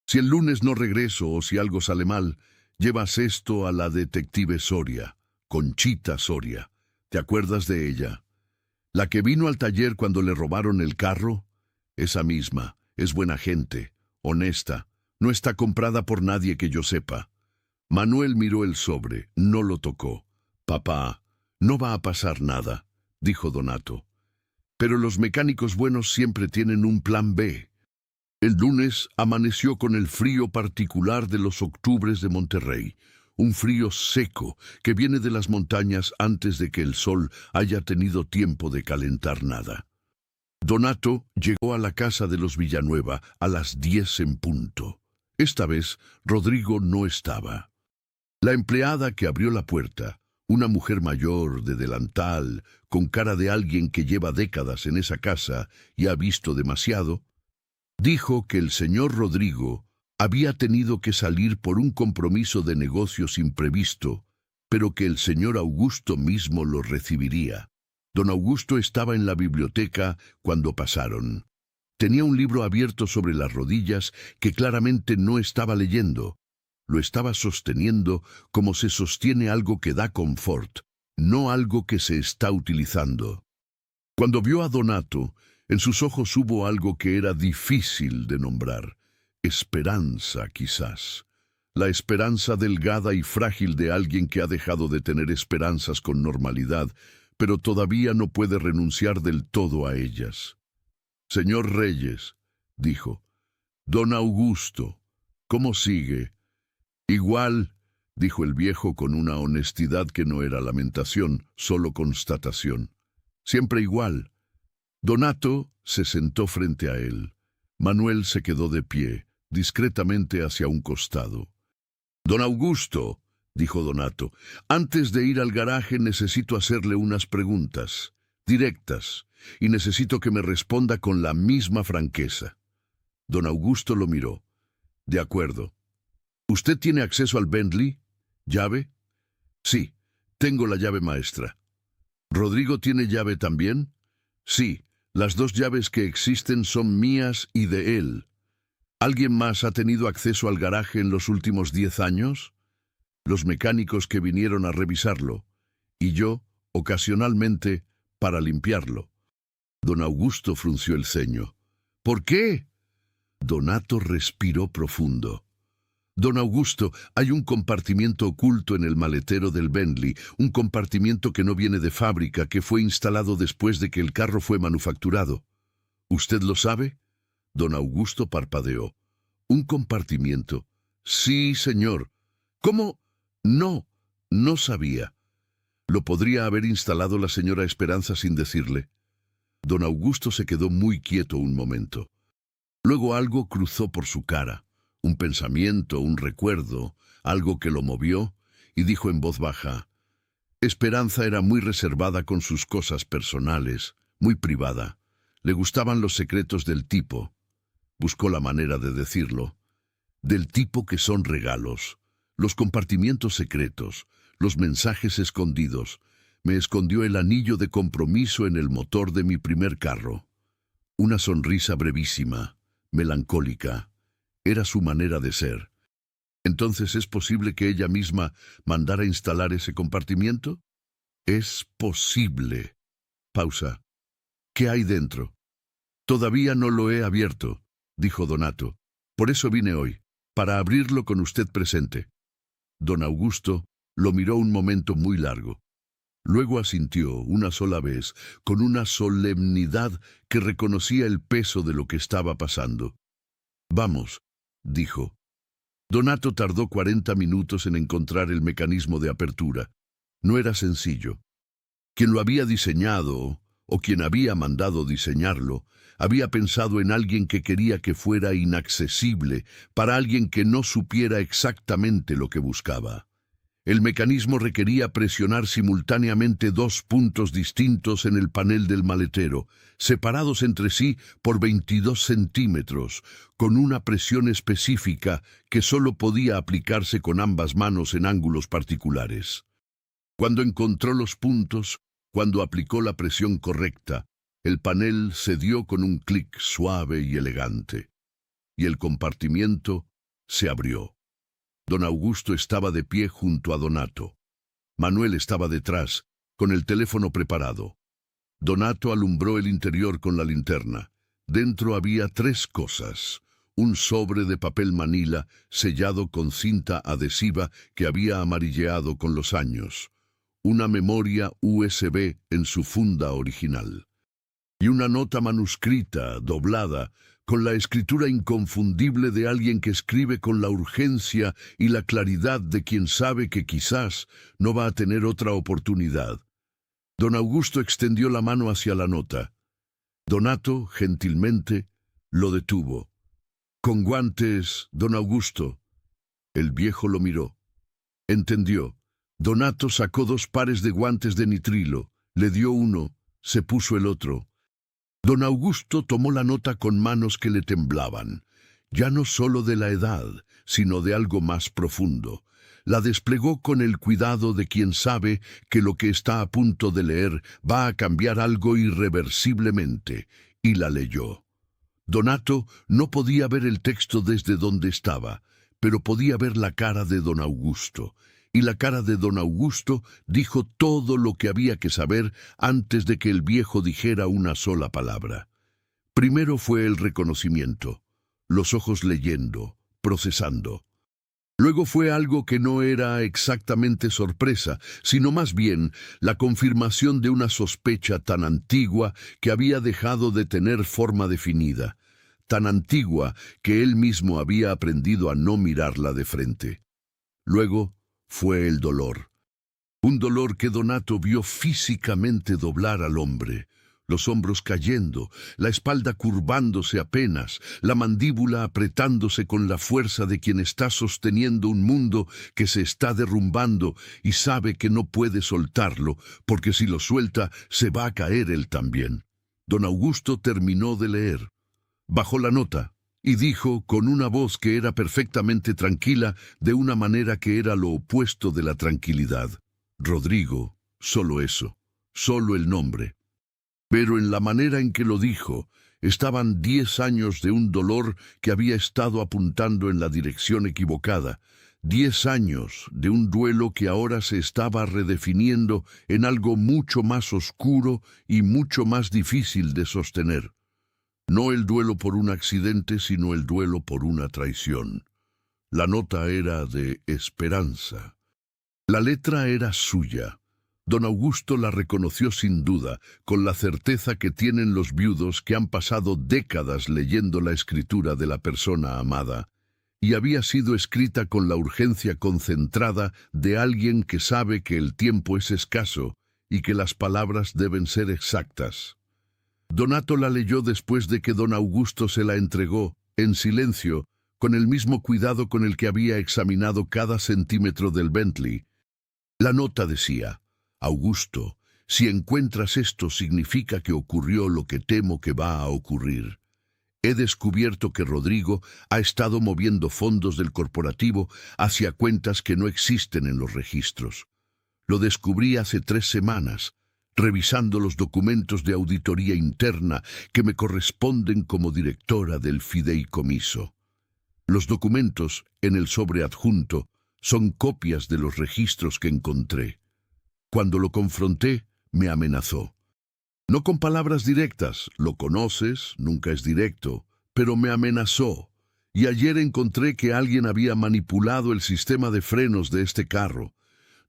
Si el lunes no regreso o si algo sale mal, llevas esto a la detective Soria, Conchita Soria. ¿Te acuerdas de ella? La que vino al taller cuando le robaron el carro. Esa misma, es buena gente, honesta, no está comprada por nadie que yo sepa. Manuel miró el sobre, no lo tocó. Papá, no va a pasar nada, dijo Donato. Pero los mecánicos buenos siempre tienen un plan B. El lunes amaneció con el frío particular de los octubres de Monterrey, un frío seco que viene de las montañas antes de que el sol haya tenido tiempo de calentar nada. Donato llegó a la casa de los Villanueva a las 10 en punto. Esta vez Rodrigo no estaba. La empleada que abrió la puerta, una mujer mayor de delantal, con cara de alguien que lleva décadas en esa casa y ha visto demasiado, dijo que el señor Rodrigo había tenido que salir por un compromiso de negocios imprevisto, pero que el señor Augusto mismo lo recibiría. Don Augusto estaba en la biblioteca cuando pasaron. Tenía un libro abierto sobre las rodillas que claramente no estaba leyendo. Lo estaba sosteniendo como se sostiene algo que da confort, no algo que se está utilizando. Cuando vio a Donato, en sus ojos hubo algo que era difícil de nombrar. Esperanza, quizás. La esperanza delgada y frágil de alguien que ha dejado de tener esperanzas con normalidad, pero todavía no puede renunciar del todo a ellas. Señor Reyes, dijo. Don Augusto, ¿cómo sigue? Igual, dijo el viejo con una honestidad que no era lamentación, solo constatación. Siempre igual. Donato se sentó frente a él. Manuel se quedó de pie, discretamente hacia un costado. Don Augusto, dijo Donato, antes de ir al garaje necesito hacerle unas preguntas, directas, y necesito que me responda con la misma franqueza. Don Augusto lo miró. De acuerdo. ¿Usted tiene acceso al Bentley? ¿Llave? Sí, tengo la llave maestra. ¿Rodrigo tiene llave también? Sí, las dos llaves que existen son mías y de él. ¿Alguien más ha tenido acceso al garaje en los últimos 10 años? Los mecánicos que vinieron a revisarlo, y yo, ocasionalmente, para limpiarlo. Don Augusto frunció el ceño. ¿Por qué? Donato respiró profundo. Don Augusto, hay un compartimiento oculto en el maletero del Bentley, un compartimiento que no viene de fábrica, que fue instalado después de que el carro fue manufacturado. ¿Usted lo sabe? Don Augusto parpadeó. ¿Un compartimiento? Sí, señor. ¿Cómo? No, no sabía. ¿Lo podría haber instalado la señora Esperanza sin decirle? Don Augusto se quedó muy quieto un momento. Luego algo cruzó por su cara. Un pensamiento, un recuerdo, algo que lo movió, y dijo en voz baja: Esperanza era muy reservada con sus cosas personales, muy privada. Le gustaban los secretos del tipo, buscó la manera de decirlo, del tipo que son regalos, los compartimientos secretos, los mensajes escondidos. Me escondió el anillo de compromiso en el motor de mi primer carro. Una sonrisa brevísima, melancólica. Era su manera de ser. ¿Entonces es posible que ella misma mandara instalar ese compartimiento? Es posible. Pausa. ¿Qué hay dentro? Todavía no lo he abierto, dijo Donato. Por eso vine hoy, para abrirlo con usted presente. Don Augusto lo miró un momento muy largo. Luego asintió una sola vez, con una solemnidad que reconocía el peso de lo que estaba pasando. Vamos, dijo. Donato tardó 40 minutos en encontrar el mecanismo de apertura. No era sencillo. Quien lo había diseñado, o quien había mandado diseñarlo, había pensado en alguien que quería que fuera inaccesible, para alguien que no supiera exactamente lo que buscaba. El mecanismo requería presionar simultáneamente dos puntos distintos en el panel del maletero, separados entre sí por 22 centímetros, con una presión específica que solo podía aplicarse con ambas manos en ángulos particulares. Cuando encontró los puntos, cuando aplicó la presión correcta, el panel cedió con un clic suave y elegante, y el compartimiento se abrió. Don Augusto estaba de pie junto a Donato. Manuel estaba detrás, con el teléfono preparado. Donato alumbró el interior con la linterna. Dentro había 3 cosas: un sobre de papel manila sellado con cinta adhesiva que había amarilleado con los años, una memoria USB en su funda original, y una nota manuscrita, doblada, con la escritura inconfundible de alguien que escribe con la urgencia y la claridad de quien sabe que quizás no va a tener otra oportunidad. Don Augusto extendió la mano hacia la nota. Donato, gentilmente, lo detuvo. «Con guantes, don Augusto». El viejo lo miró. Entendió. Donato sacó 2 pares de guantes de nitrilo, le dio uno, se puso el otro. Don Augusto tomó la nota con manos que le temblaban, ya no solo de la edad, sino de algo más profundo. La desplegó con el cuidado de quien sabe que lo que está a punto de leer va a cambiar algo irreversiblemente, y la leyó. Donato no podía ver el texto desde donde estaba, pero podía ver la cara de don Augusto. Y la cara de don Augusto dijo todo lo que había que saber antes de que el viejo dijera una sola palabra. Primero fue el reconocimiento, los ojos leyendo, procesando. Luego fue algo que no era exactamente sorpresa, sino más bien la confirmación de una sospecha tan antigua que había dejado de tener forma definida, tan antigua que él mismo había aprendido a no mirarla de frente. Luego fue el dolor. Un dolor que Donato vio físicamente doblar al hombre, los hombros cayendo, la espalda curvándose apenas, la mandíbula apretándose con la fuerza de quien está sosteniendo un mundo que se está derrumbando y sabe que no puede soltarlo, porque si lo suelta se va a caer él también. Don Augusto terminó de leer. Bajó la nota y dijo con una voz que era perfectamente tranquila, de una manera que era lo opuesto de la tranquilidad: Rodrigo, solo eso, solo el nombre. Pero en la manera en que lo dijo, estaban 10 años de un dolor que había estado apuntando en la dirección equivocada, 10 años de un duelo que ahora se estaba redefiniendo en algo mucho más oscuro y mucho más difícil de sostener. No el duelo por un accidente, sino el duelo por una traición. La nota era de esperanza. La letra era suya. Don Augusto la reconoció sin duda, con la certeza que tienen los viudos que han pasado décadas leyendo la escritura de la persona amada, y había sido escrita con la urgencia concentrada de alguien que sabe que el tiempo es escaso y que las palabras deben ser exactas. Donato la leyó después de que don Augusto se la entregó, en silencio, con el mismo cuidado con el que había examinado cada centímetro del Bentley. La nota decía: Augusto, si encuentras esto significa que ocurrió lo que temo que va a ocurrir. He descubierto que Rodrigo ha estado moviendo fondos del corporativo hacia cuentas que no existen en los registros. Lo descubrí hace 3 semanas, revisando los documentos de auditoría interna que me corresponden como directora del fideicomiso. Los documentos, en el sobre adjunto, son copias de los registros que encontré. Cuando lo confronté, me amenazó. No con palabras directas, lo conoces, nunca es directo, pero me amenazó. Y ayer encontré que alguien había manipulado el sistema de frenos de este carro.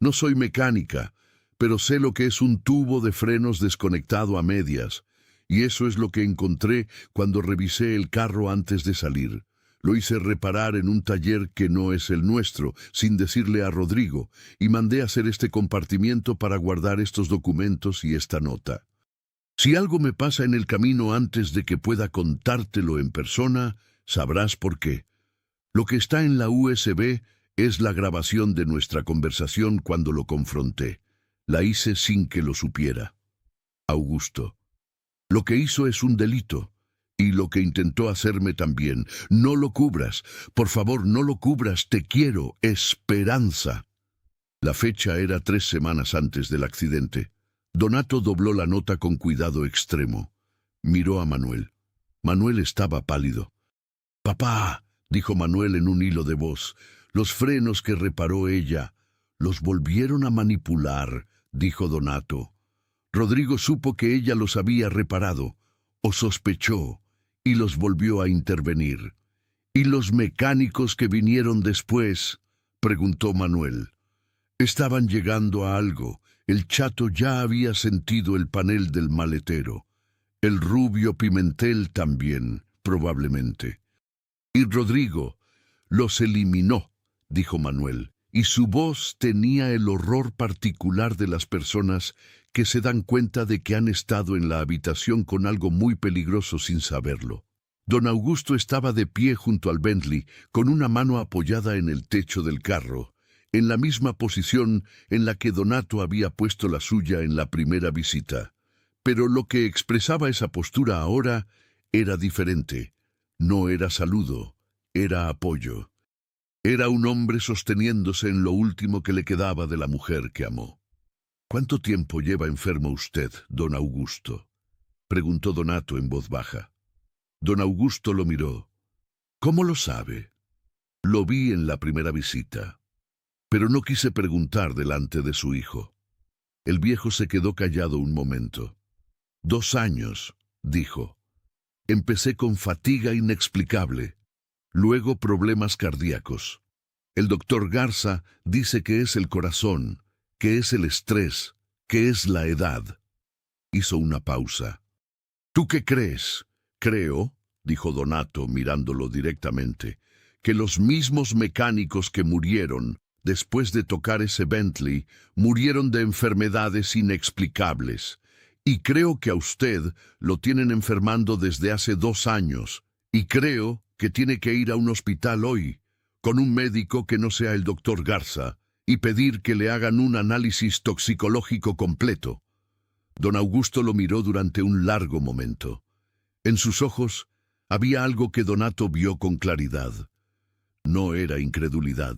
No soy mecánica, pero sé lo que es un tubo de frenos desconectado a medias, y eso es lo que encontré cuando revisé el carro antes de salir. Lo hice reparar en un taller que no es el nuestro, sin decirle a Rodrigo, y mandé hacer este compartimiento para guardar estos documentos y esta nota. Si algo me pasa en el camino antes de que pueda contártelo en persona, sabrás por qué. Lo que está en la USB es la grabación de nuestra conversación cuando lo confronté. La hice sin que lo supiera. Augusto. Lo que hizo es un delito. Y lo que intentó hacerme también. No lo cubras. Por favor, no lo cubras. Te quiero. Esperanza. La fecha era 3 semanas antes del accidente. Donato dobló la nota con cuidado extremo. Miró a Manuel. Manuel estaba pálido. «Papá», dijo Manuel en un hilo de voz, «los frenos que reparó ella, los volvieron a manipular», dijo Donato. Rodrigo supo que ella los había reparado, o sospechó, y los volvió a intervenir. «¿Y los mecánicos que vinieron después?», preguntó Manuel. Estaban llegando a algo. El chato ya había sentido el panel del maletero. El rubio Pimentel también, probablemente. «Y Rodrigo los eliminó», dijo Manuel, y su voz tenía el horror particular de las personas que se dan cuenta de que han estado en la habitación con algo muy peligroso sin saberlo. Don Augusto estaba de pie junto al Bentley, con una mano apoyada en el techo del carro, en la misma posición en la que Donato había puesto la suya en la primera visita. Pero lo que expresaba esa postura ahora era diferente. No era saludo, era apoyo. Era un hombre sosteniéndose en lo último que le quedaba de la mujer que amó. «¿Cuánto tiempo lleva enfermo usted, don Augusto?», preguntó Donato en voz baja. Don Augusto lo miró. «¿Cómo lo sabe?». «Lo vi en la primera visita». Pero no quise preguntar delante de su hijo. El viejo se quedó callado un momento. «2 años», dijo. «Empecé con fatiga inexplicable, luego problemas cardíacos. El doctor Garza dice que es el corazón, que es el estrés, que es la edad». Hizo una pausa. «¿Tú qué crees?». «Creo», dijo Donato mirándolo directamente, «que los mismos mecánicos que murieron después de tocar ese Bentley murieron de enfermedades inexplicables. Y creo que a usted lo tienen enfermando desde hace 2 años. Y creo que tiene que ir a un hospital hoy, con un médico que no sea el doctor Garza, y pedir que le hagan un análisis toxicológico completo». Don Augusto lo miró durante un largo momento. En sus ojos había algo que Donato vio con claridad. No era incredulidad.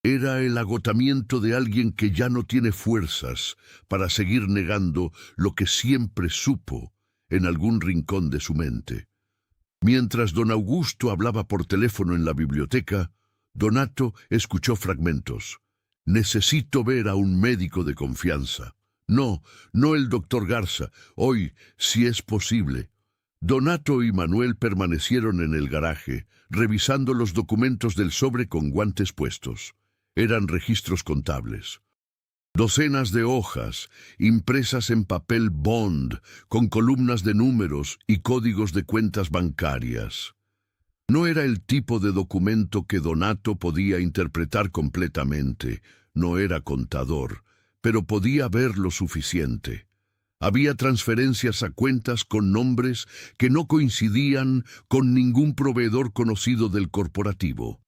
Era el agotamiento de alguien que ya no tiene fuerzas para seguir negando lo que siempre supo en algún rincón de su mente. Mientras don Augusto hablaba por teléfono en la biblioteca, Donato escuchó fragmentos. Necesito ver a un médico de confianza. No, no el doctor Garza. Hoy, si es posible. Donato y Manuel permanecieron en el garaje, revisando los documentos del sobre con guantes puestos. Eran registros contables. Docenas de hojas, impresas en papel bond, con columnas de números y códigos de cuentas bancarias. No era el tipo de documento que Donato podía interpretar completamente. No era contador, pero podía ver lo suficiente. Había transferencias a cuentas con nombres que no coincidían con ningún proveedor conocido del corporativo,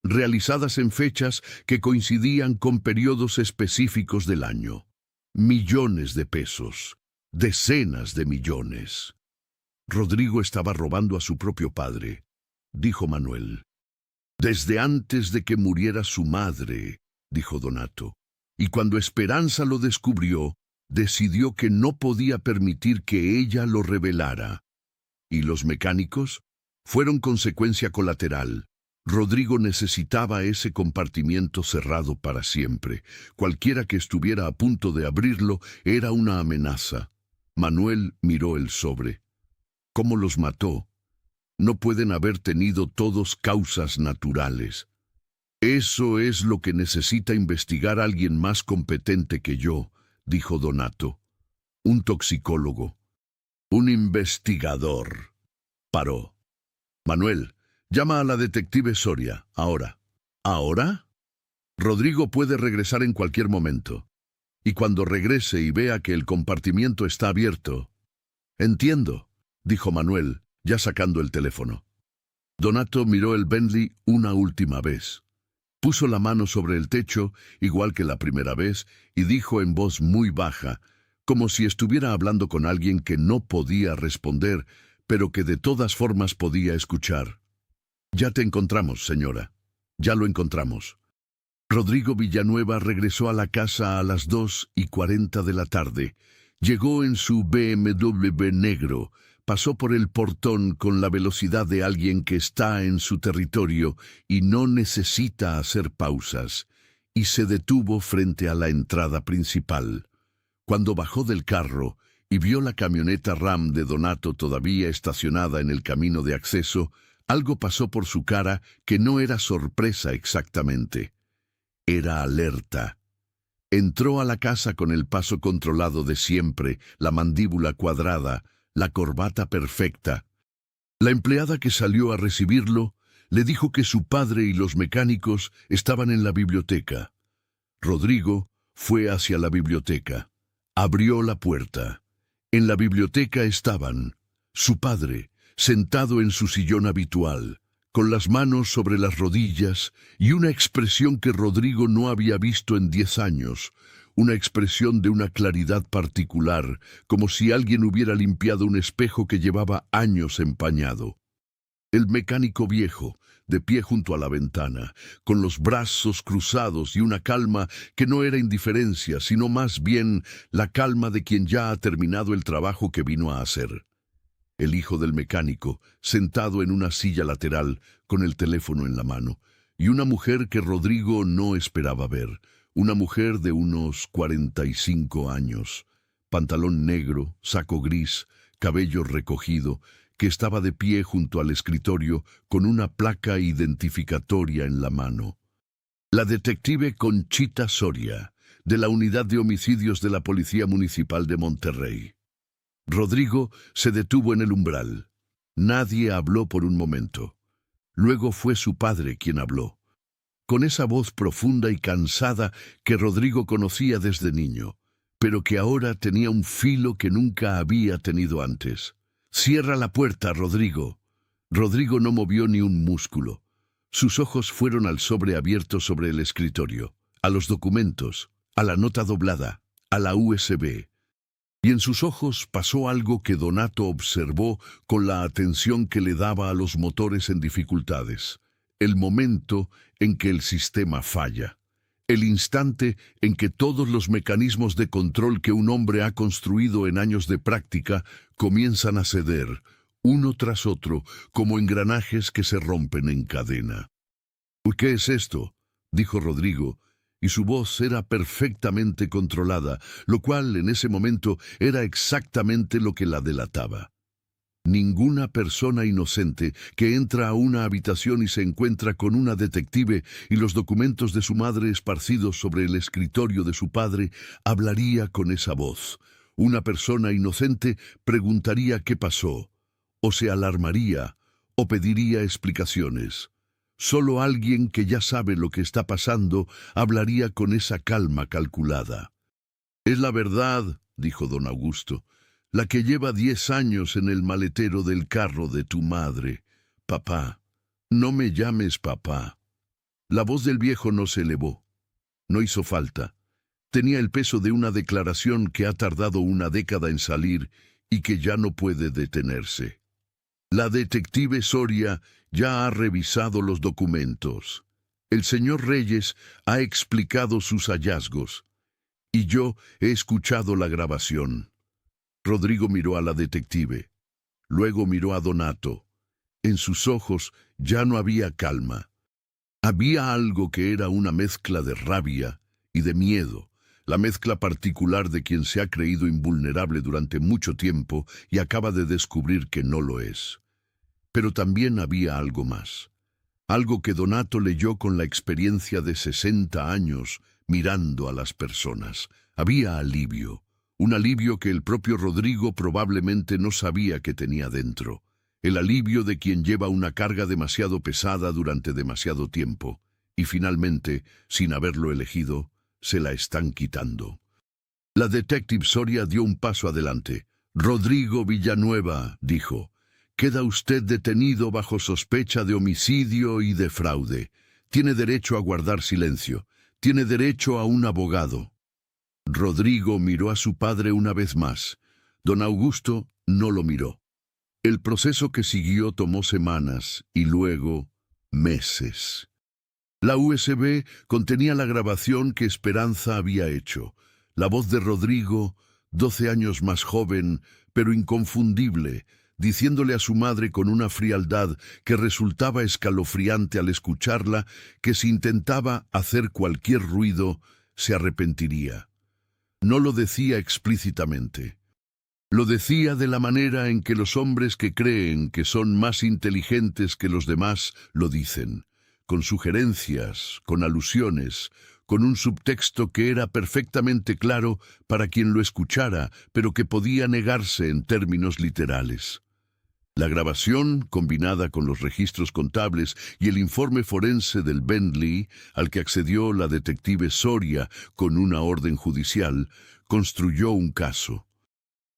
realizadas en fechas que coincidían con periodos específicos del año. Millones de pesos, decenas de millones. Rodrigo estaba robando a su propio padre, dijo Manuel. Desde antes de que muriera su madre, dijo Donato, y cuando Esperanza lo descubrió, decidió que no podía permitir que ella lo revelara. ¿Y los mecánicos? Fueron consecuencia colateral. Rodrigo necesitaba ese compartimiento cerrado para siempre. Cualquiera que estuviera a punto de abrirlo era una amenaza. Manuel miró el sobre. ¿Cómo los mató? No pueden haber tenido todos causas naturales. Eso es lo que necesita investigar alguien más competente que yo, dijo Donato. Un toxicólogo. Un investigador. Paró. Manuel, llama a la detective Soria, ahora. ¿Ahora? Rodrigo puede regresar en cualquier momento. Y cuando regrese y vea que el compartimiento está abierto... Entiendo, dijo Manuel, ya sacando el teléfono. Donato miró el Bentley una última vez. Puso la mano sobre el techo, igual que la primera vez, y dijo en voz muy baja, como si estuviera hablando con alguien que no podía responder, pero que de todas formas podía escuchar. Ya te encontramos, señora. Ya lo encontramos. Rodrigo Villanueva regresó a la casa a las 2:40 de la tarde. Llegó en su BMW negro, pasó por el portón con la velocidad de alguien que está en su territorio y no necesita hacer pausas, y se detuvo frente a la entrada principal. Cuando bajó del carro y vio la camioneta Ram de Donato todavía estacionada en el camino de acceso, algo pasó por su cara que no era sorpresa exactamente. Era alerta. Entró a la casa con el paso controlado de siempre, la mandíbula cuadrada, la corbata perfecta. La empleada que salió a recibirlo le dijo que su padre y los mecánicos estaban en la biblioteca. Rodrigo fue hacia la biblioteca. Abrió la puerta. En la biblioteca estaban su padre, sentado en su sillón habitual, con las manos sobre las rodillas y una expresión que Rodrigo no había visto en 10 años, una expresión de una claridad particular, como si alguien hubiera limpiado un espejo que llevaba años empañado. El mecánico viejo, de pie junto a la ventana, con los brazos cruzados y una calma que no era indiferencia, sino más bien la calma de quien ya ha terminado el trabajo que vino a hacer. El hijo del mecánico, sentado en una silla lateral, con el teléfono en la mano, y una mujer que Rodrigo no esperaba ver, una mujer de unos 45 años, pantalón negro, saco gris, cabello recogido, que estaba de pie junto al escritorio con una placa identificatoria en la mano. La detective Conchita Soria, de la Unidad de Homicidios de la Policía Municipal de Monterrey. Rodrigo se detuvo en el umbral. Nadie habló por un momento. Luego fue su padre quien habló, con esa voz profunda y cansada que Rodrigo conocía desde niño, pero que ahora tenía un filo que nunca había tenido antes. «Cierra la puerta, Rodrigo». Rodrigo no movió ni un músculo. Sus ojos fueron al sobre abierto sobre el escritorio, a los documentos, a la nota doblada, a la USB. Y en sus ojos pasó algo que Donato observó con la atención que le daba a los motores en dificultades. El momento en que el sistema falla. El instante en que todos los mecanismos de control que un hombre ha construido en años de práctica comienzan a ceder, uno tras otro, como engranajes que se rompen en cadena. «¿Qué es esto?», dijo Rodrigo, y su voz era perfectamente controlada, lo cual en ese momento era exactamente lo que la delataba. Ninguna persona inocente que entra a una habitación y se encuentra con una detective y los documentos de su madre esparcidos sobre el escritorio de su padre hablaría con esa voz. Una persona inocente preguntaría qué pasó, o se alarmaría, o pediría explicaciones. Solo alguien que ya sabe lo que está pasando hablaría con esa calma calculada. «Es la verdad», dijo don Augusto, «la que lleva 10 años en el maletero del carro de tu madre. Papá, no me llames papá». La voz del viejo no se elevó. No hizo falta. Tenía el peso de una declaración que ha tardado una década en salir y que ya no puede detenerse. «La detective Soria ya ha revisado los documentos. El señor Reyes ha explicado sus hallazgos. Y yo he escuchado la grabación». Rodrigo miró a la detective. Luego miró a Donato. En sus ojos ya no había calma. Había algo que era una mezcla de rabia y de miedo, la mezcla particular de quien se ha creído invulnerable durante mucho tiempo y acaba de descubrir que no lo es. Pero también había algo más. Algo que Donato leyó con la experiencia de 60 años mirando a las personas. Había alivio. Un alivio que el propio Rodrigo probablemente no sabía que tenía dentro. El alivio de quien lleva una carga demasiado pesada durante demasiado tiempo. Y finalmente, sin haberlo elegido, se la están quitando. La detective Soria dio un paso adelante. «Rodrigo Villanueva», dijo, «queda usted detenido bajo sospecha de homicidio y de fraude. Tiene derecho a guardar silencio. Tiene derecho a un abogado». Rodrigo miró a su padre una vez más. Don Augusto no lo miró. El proceso que siguió tomó semanas y luego meses. La USB contenía la grabación que Esperanza había hecho. La voz de Rodrigo, 12 años más joven, pero inconfundible, diciéndole a su madre con una frialdad que resultaba escalofriante al escucharla que si intentaba hacer cualquier ruido, se arrepentiría. No lo decía explícitamente. Lo decía de la manera en que los hombres que creen que son más inteligentes que los demás lo dicen, con sugerencias, con alusiones, con un subtexto que era perfectamente claro para quien lo escuchara, pero que podía negarse en términos literales. La grabación, combinada con los registros contables y el informe forense del Bentley, al que accedió la detective Soria con una orden judicial, construyó un caso.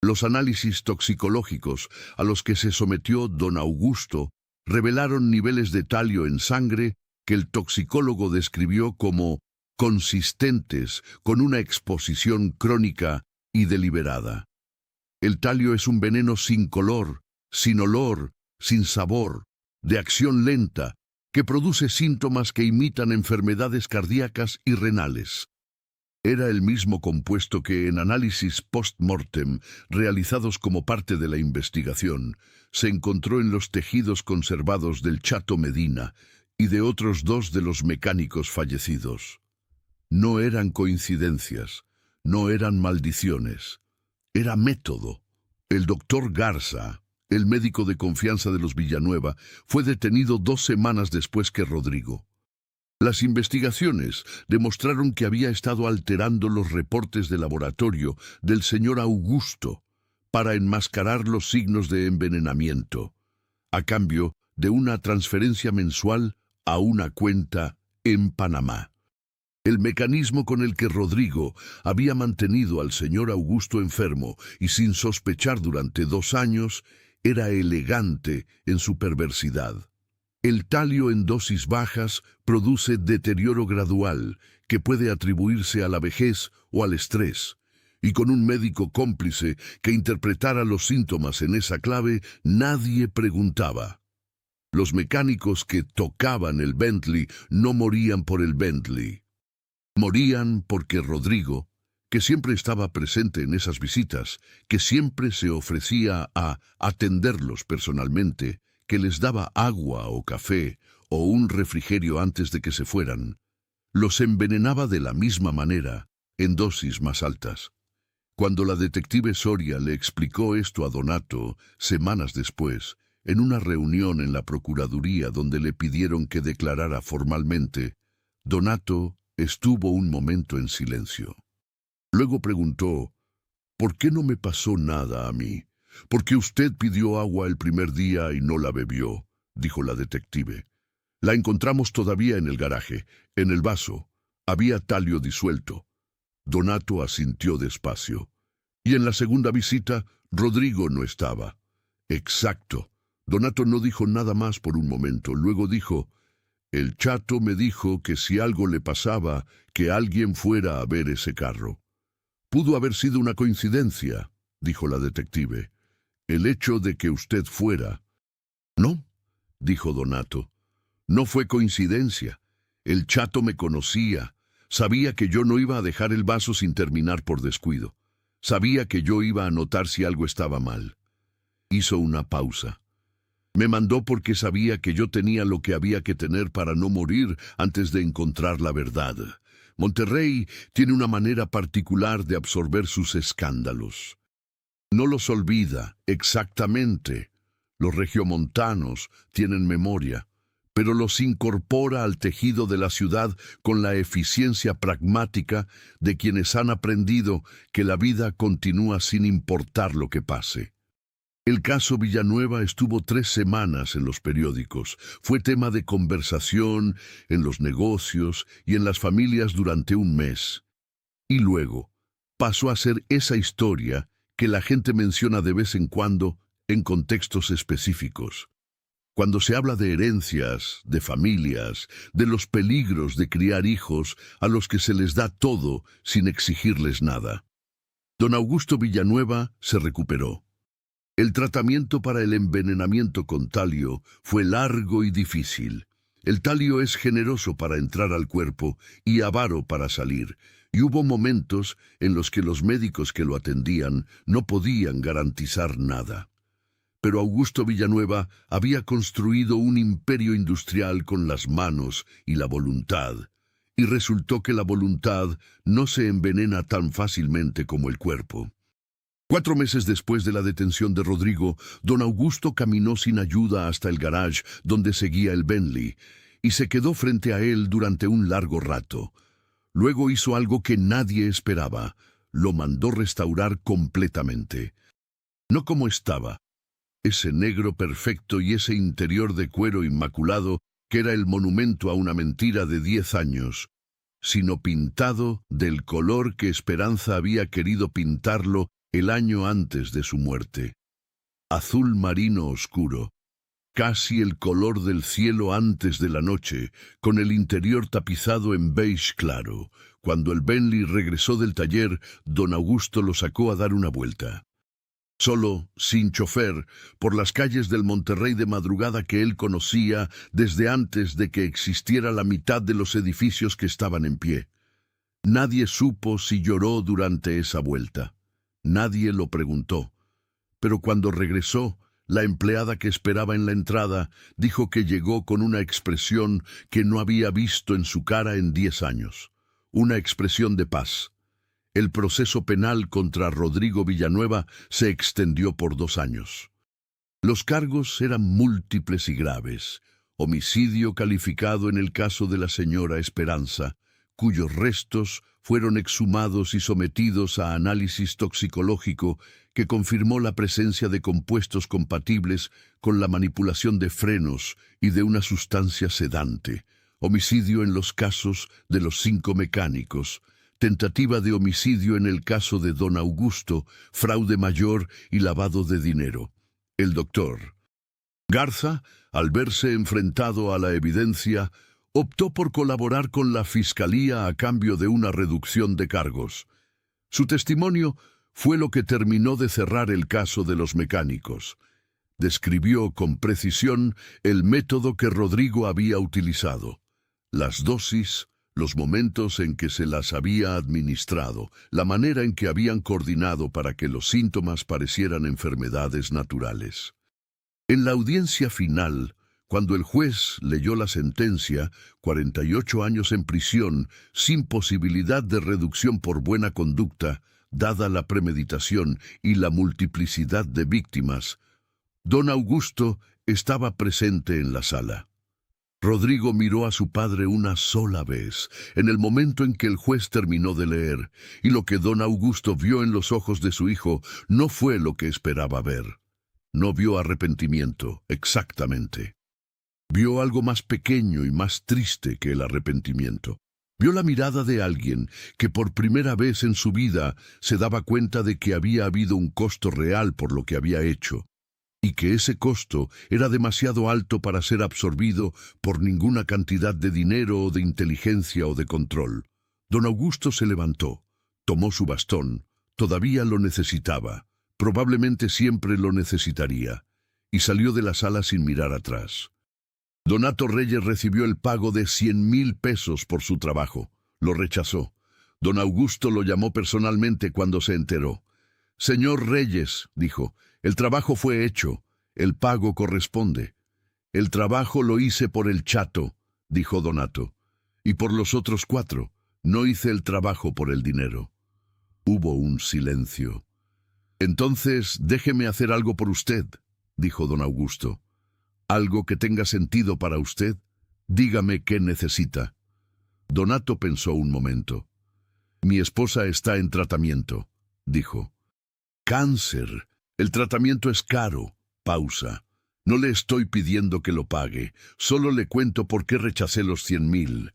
Los análisis toxicológicos a los que se sometió don Augusto revelaron niveles de talio en sangre que el toxicólogo describió como consistentes con una exposición crónica y deliberada. El talio es un veneno sin color, sin olor, sin sabor, de acción lenta, que produce síntomas que imitan enfermedades cardíacas y renales. Era el mismo compuesto que en análisis post-mortem, realizados como parte de la investigación, se encontró en los tejidos conservados del Chato Medina y de otros 2 de los mecánicos fallecidos. No eran coincidencias, no eran maldiciones, era método. El doctor Garza, el médico de confianza de los Villanueva, fue detenido 2 semanas después que Rodrigo. Las investigaciones demostraron que había estado alterando los reportes de laboratorio del señor Augusto para enmascarar los signos de envenenamiento, a cambio de una transferencia mensual a una cuenta en Panamá. El mecanismo con el que Rodrigo había mantenido al señor Augusto enfermo y sin sospechar durante 2 años era elegante en su perversidad. El talio en dosis bajas produce deterioro gradual que puede atribuirse a la vejez o al estrés, y con un médico cómplice que interpretara los síntomas en esa clave, nadie preguntaba. Los mecánicos que tocaban el Bentley no morían por el Bentley. Morían porque Rodrigo, que siempre estaba presente en esas visitas, que siempre se ofrecía a atenderlos personalmente, que les daba agua o café o un refrigerio antes de que se fueran, los envenenaba de la misma manera, en dosis más altas. Cuando la detective Soria le explicó esto a Donato, semanas después, en una reunión en la Procuraduría donde le pidieron que declarara formalmente, Donato estuvo un momento en silencio. Luego preguntó, ¿por qué no me pasó nada a mí? «Porque usted pidió agua el primer día y no la bebió», dijo la detective. «La encontramos todavía en el garaje, en el vaso. Había talio disuelto». Donato asintió despacio. «Y en la segunda visita, Rodrigo no estaba». «Exacto». Donato no dijo nada más por un momento. Luego dijo, «El chato me dijo que si algo le pasaba, que alguien fuera a ver ese carro». «Pudo haber sido una coincidencia», dijo la detective. «El hecho de que usted fuera». «No», dijo Donato. «No fue coincidencia. El chato me conocía. Sabía que yo no iba a dejar el vaso sin terminar por descuido. Sabía que yo iba a notar si algo estaba mal». Hizo una pausa. «Me mandó porque sabía que yo tenía lo que había que tener para no morir antes de encontrar la verdad. Monterrey tiene una manera particular de absorber sus escándalos. No los olvida, exactamente. Los regiomontanos tienen memoria, pero los incorpora al tejido de la ciudad con la eficiencia pragmática de quienes han aprendido que la vida continúa sin importar lo que pase. El caso Villanueva estuvo 3 semanas en los periódicos. Fue tema de conversación en los negocios y en las familias durante un mes. Y luego pasó a ser esa historia que la gente menciona de vez en cuando en contextos específicos. Cuando se habla de herencias, de familias, de los peligros de criar hijos a los que se les da todo sin exigirles nada. Don Augusto Villanueva se recuperó. El tratamiento para el envenenamiento con talio fue largo y difícil. El talio es generoso para entrar al cuerpo y avaro para salir, y hubo momentos en los que los médicos que lo atendían no podían garantizar nada. Pero Augusto Villanueva había construido un imperio industrial con las manos y la voluntad, y resultó que la voluntad no se envenena tan fácilmente como el cuerpo. 4 meses después de la detención de Rodrigo, don Augusto caminó sin ayuda hasta el garage donde seguía el Bentley, y se quedó frente a él durante un largo rato. Luego hizo algo que nadie esperaba. Lo mandó restaurar completamente. No como estaba. Ese negro perfecto y ese interior de cuero inmaculado que era el monumento a una mentira de 10 años, sino pintado del color que Esperanza había querido pintarlo el año antes de su muerte. Azul marino oscuro, casi el color del cielo antes de la noche, con el interior tapizado en beige claro. Cuando el Bentley regresó del taller, don Augusto lo sacó a dar una vuelta. Solo, sin chofer, por las calles del Monterrey de madrugada que él conocía desde antes de que existiera la mitad de los edificios que estaban en pie. Nadie supo si lloró durante esa vuelta. Nadie lo preguntó, pero cuando regresó, la empleada que esperaba en la entrada dijo que llegó con una expresión que no había visto en su cara en 10 años, una expresión de paz. El proceso penal contra Rodrigo Villanueva se extendió por 2 años. Los cargos eran múltiples y graves. Homicidio calificado en el caso de la señora Esperanza, cuyos restos fueron exhumados y sometidos a análisis toxicológico que confirmó la presencia de compuestos compatibles con la manipulación de frenos y de una sustancia sedante. Homicidio en los casos de los 5 mecánicos. Tentativa de homicidio en el caso de don Augusto, fraude mayor y lavado de dinero. El doctor Garza, al verse enfrentado a la evidencia, optó por colaborar con la Fiscalía a cambio de una reducción de cargos. Su testimonio fue lo que terminó de cerrar el caso de los mecánicos. Describió con precisión el método que Rodrigo había utilizado, las dosis, los momentos en que se las había administrado, la manera en que habían coordinado para que los síntomas parecieran enfermedades naturales. En la audiencia final, cuando el juez leyó la sentencia, 48 años en prisión, sin posibilidad de reducción por buena conducta, dada la premeditación y la multiplicidad de víctimas, don Augusto estaba presente en la sala. Rodrigo miró a su padre una sola vez, en el momento en que el juez terminó de leer, y lo que don Augusto vio en los ojos de su hijo no fue lo que esperaba ver. No vio arrepentimiento, exactamente. Vio algo más pequeño y más triste que el arrepentimiento. Vio la mirada de alguien que por primera vez en su vida se daba cuenta de que había habido un costo real por lo que había hecho, y que ese costo era demasiado alto para ser absorbido por ninguna cantidad de dinero o de inteligencia o de control. Don Augusto se levantó, tomó su bastón, todavía lo necesitaba, probablemente siempre lo necesitaría, y salió de la sala sin mirar atrás. Donato Reyes recibió el pago de 100,000 pesos por su trabajo. Lo rechazó. Don Augusto lo llamó personalmente cuando se enteró. «Señor Reyes», dijo, «el trabajo fue hecho, el pago corresponde». «El trabajo lo hice por el chato», dijo Donato, «y por los otros 4, no hice el trabajo por el dinero». Hubo un silencio. «Entonces, déjeme hacer algo por usted», dijo don Augusto. «Algo que tenga sentido para usted. Dígame qué necesita». Donato pensó un momento. «Mi esposa está en tratamiento», dijo. «Cáncer. El tratamiento es caro». Pausa. «No le estoy pidiendo que lo pague. Solo le cuento por qué rechacé los 100,000.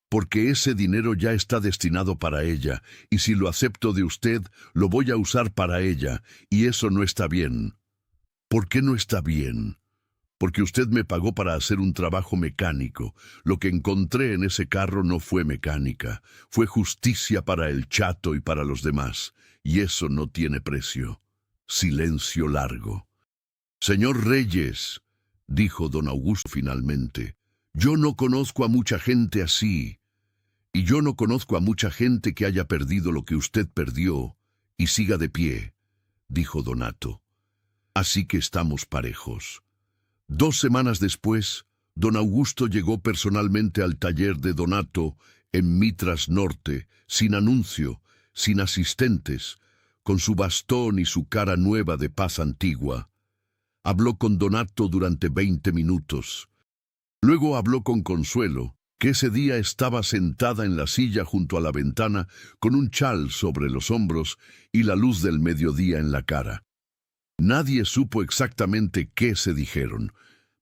Porque ese dinero ya está destinado para ella, y si lo acepto de usted, lo voy a usar para ella, y eso no está bien». «¿Por qué no está bien?» «Porque usted me pagó para hacer un trabajo mecánico. Lo que encontré en ese carro no fue mecánica. Fue justicia para el chato y para los demás. Y eso no tiene precio». Silencio largo. «Señor Reyes», dijo don Augusto finalmente, «yo no conozco a mucha gente así. Y yo no conozco a mucha gente que haya perdido lo que usted perdió y siga de pie», dijo Donato. «Así que estamos parejos». 2 semanas después, don Augusto llegó personalmente al taller de Donato en Mitras Norte, sin anuncio, sin asistentes, con su bastón y su cara nueva de paz antigua. Habló con Donato durante 20 minutos. Luego habló con Consuelo, que ese día estaba sentada en la silla junto a la ventana con un chal sobre los hombros y la luz del mediodía en la cara. Nadie supo exactamente qué se dijeron.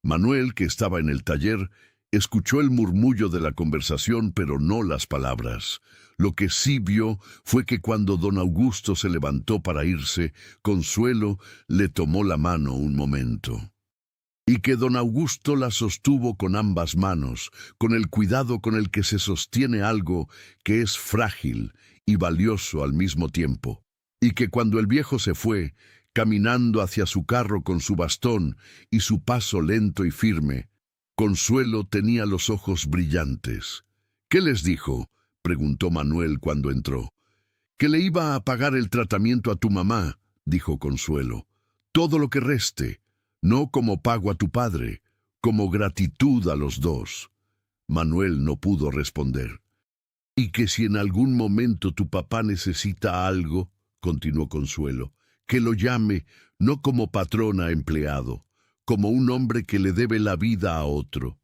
Manuel, que estaba en el taller, escuchó el murmullo de la conversación, pero no las palabras. Lo que sí vio fue que cuando don Augusto se levantó para irse, Consuelo le tomó la mano un momento. Y que don Augusto la sostuvo con ambas manos, con el cuidado con el que se sostiene algo que es frágil y valioso al mismo tiempo. Y que cuando el viejo se fue, caminando hacia su carro con su bastón y su paso lento y firme, Consuelo tenía los ojos brillantes. «¿Qué les dijo?», preguntó Manuel cuando entró. «Que le iba a pagar el tratamiento a tu mamá», dijo Consuelo. «Todo lo que reste, no como pago a tu padre, como gratitud a los dos». Manuel no pudo responder. «Y que si en algún momento tu papá necesita algo», continuó Consuelo, «que lo llame, no como patrón a empleado, como un hombre que le debe la vida a otro».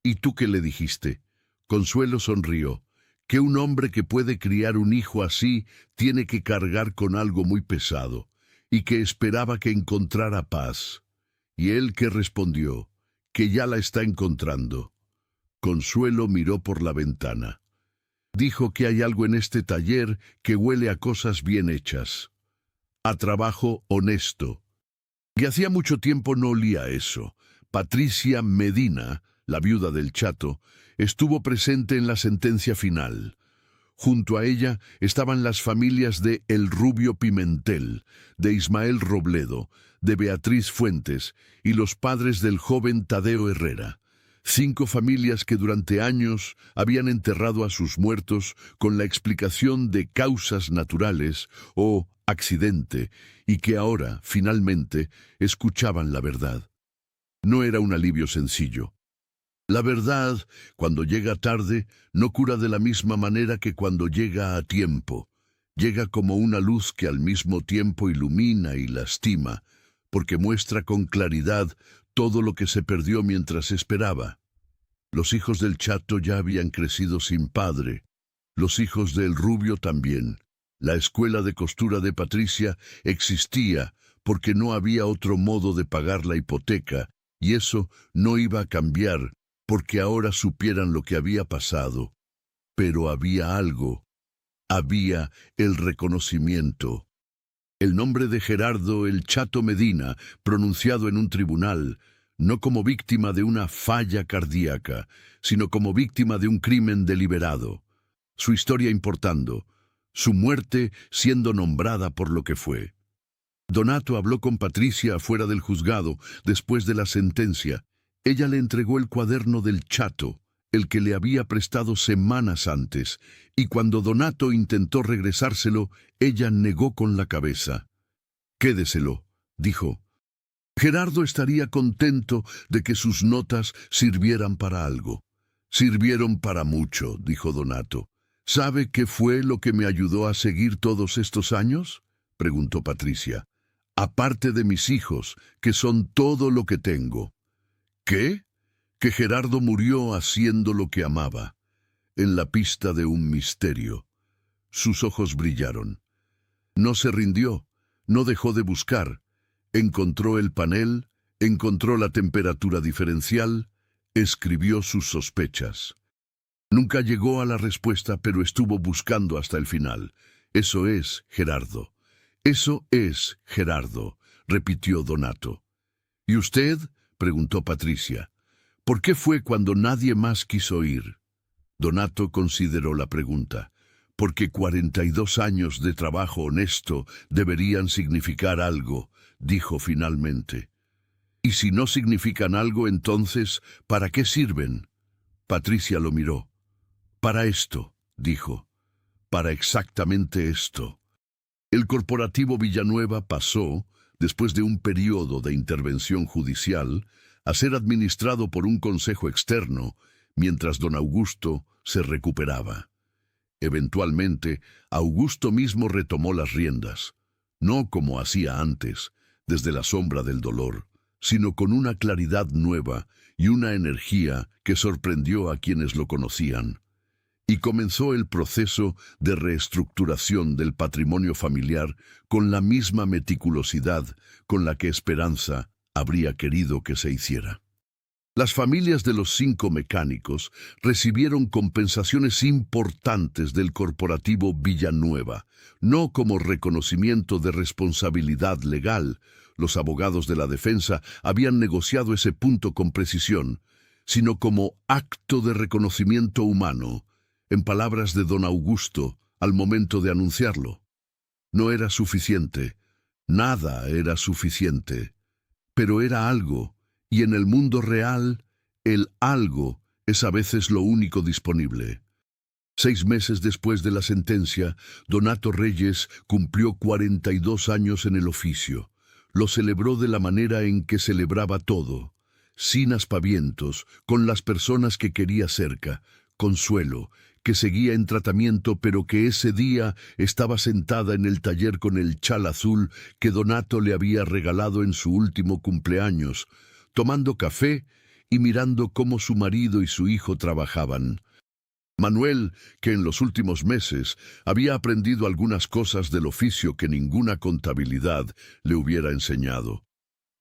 «¿Y tú qué le dijiste?». Consuelo sonrió. «Que un hombre que puede criar un hijo así tiene que cargar con algo muy pesado, y que esperaba que encontrara paz». «¿Y él qué respondió?». «Que ya la está encontrando». Consuelo miró por la ventana. «Dijo que hay algo en este taller que huele a cosas bien hechas, a trabajo honesto». Y hacía mucho tiempo no olía eso. Patricia Medina, la viuda del chato, estuvo presente en la sentencia final. Junto a ella estaban las familias de El Rubio Pimentel, de Ismael Robledo, de Beatriz Fuentes y los padres del joven Tadeo Herrera. 5 familias que durante años habían enterrado a sus muertos con la explicación de causas naturales o accidente y que ahora, finalmente, escuchaban la verdad. No era un alivio sencillo. La verdad, cuando llega tarde, no cura de la misma manera que cuando llega a tiempo. Llega como una luz que al mismo tiempo ilumina y lastima, porque muestra con claridad todo lo que se perdió mientras esperaba. Los hijos del Chato ya habían crecido sin padre. Los hijos del Rubio también. La escuela de costura de Patricia existía porque no había otro modo de pagar la hipoteca, y eso no iba a cambiar porque ahora supieran lo que había pasado. Pero había algo. Había el reconocimiento. El nombre de Gerardo el Chato Medina, pronunciado en un tribunal, no como víctima de una falla cardíaca, sino como víctima de un crimen deliberado. Su historia importando, su muerte siendo nombrada por lo que fue. Donato habló con Patricia afuera del juzgado, después de la sentencia. Ella le entregó el cuaderno del Chato, el que le había prestado semanas antes, y cuando Donato intentó regresárselo, ella negó con la cabeza. «Quédeselo», dijo. Gerardo estaría contento de que sus notas sirvieran para algo. «Sirvieron para mucho», dijo Donato. «¿Sabe qué fue lo que me ayudó a seguir todos estos años?», preguntó Patricia. «Aparte de mis hijos, que son todo lo que tengo». «¿Qué?», que Gerardo murió haciendo lo que amaba, en la pista de un misterio. Sus ojos brillaron. No se rindió, no dejó de buscar. Encontró el panel, encontró la temperatura diferencial, escribió sus sospechas. Nunca llegó a la respuesta, pero estuvo buscando hasta el final. «Eso es, Gerardo. Eso es, Gerardo», repitió Donato. «¿Y usted?», preguntó Patricia. «¿Por qué fue cuando nadie más quiso ir?». Donato consideró la pregunta. «Porque 42 años de trabajo honesto deberían significar algo», dijo finalmente. «Y si no significan algo, entonces, ¿para qué sirven?». Patricia lo miró. «Para esto», dijo. «Para exactamente esto». El corporativo Villanueva pasó, después de un periodo de intervención judicial, a ser administrado por un consejo externo, mientras don Augusto se recuperaba. Eventualmente, Augusto mismo retomó las riendas, no como hacía antes, desde la sombra del dolor, sino con una claridad nueva y una energía que sorprendió a quienes lo conocían. Y comenzó el proceso de reestructuración del patrimonio familiar con la misma meticulosidad con la que Esperanza habría querido que se hiciera. Las familias de los 5 mecánicos recibieron compensaciones importantes del corporativo Villanueva, no como reconocimiento de responsabilidad legal. Los abogados de la defensa habían negociado ese punto con precisión, sino como acto de reconocimiento humano, en palabras de don Augusto al momento de anunciarlo. No era suficiente, nada era suficiente, pero era algo, y en el mundo real, el algo es a veces lo único disponible. 6 meses después de la sentencia, Donato Reyes cumplió 42 años en el oficio. Lo celebró de la manera en que celebraba todo, sin aspavientos, con las personas que quería cerca, Consuelo, que seguía en tratamiento pero que ese día estaba sentada en el taller con el chal azul que Donato le había regalado en su último cumpleaños, tomando café y mirando cómo su marido y su hijo trabajaban. Manuel, que en los últimos meses había aprendido algunas cosas del oficio que ninguna contabilidad le hubiera enseñado.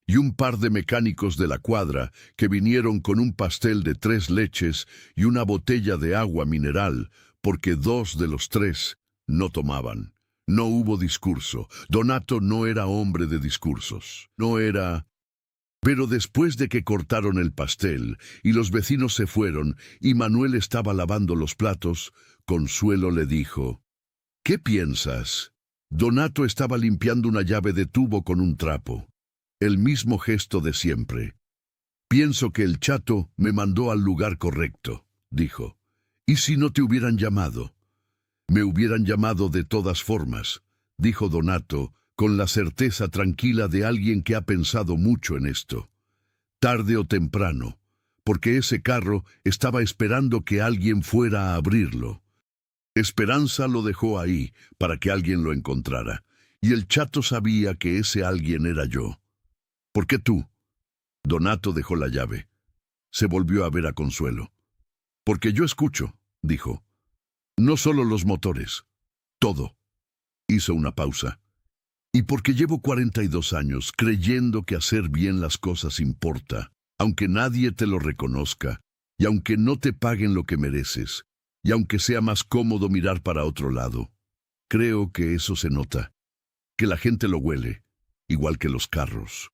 Y un par de mecánicos de la cuadra que vinieron con un pastel de 3 leches y una botella de agua mineral, porque 2 de los 3 no tomaban. No hubo discurso. Donato no era hombre de discursos. No era... Pero después de que cortaron el pastel y los vecinos se fueron y Manuel estaba lavando los platos, Consuelo le dijo: «¿Qué piensas?» Donato estaba limpiando una llave de tubo con un trapo. El mismo gesto de siempre. «Pienso que el chato me mandó al lugar correcto», dijo. «¿Y si no te hubieran llamado?» «Me hubieran llamado de todas formas», dijo Donato, con la certeza tranquila de alguien que ha pensado mucho en esto. Tarde o temprano, porque ese carro estaba esperando que alguien fuera a abrirlo. Esperanza lo dejó ahí para que alguien lo encontrara, y el chato sabía que ese alguien era yo. «¿Por qué tú?» Donato dejó la llave. Se volvió a ver a Consuelo. «Porque yo escucho», dijo. «No solo los motores, todo». Hizo una pausa. «Y porque llevo 42 años creyendo que hacer bien las cosas importa, aunque nadie te lo reconozca, y aunque no te paguen lo que mereces, y aunque sea más cómodo mirar para otro lado. Creo que eso se nota, que la gente lo huele, igual que los carros».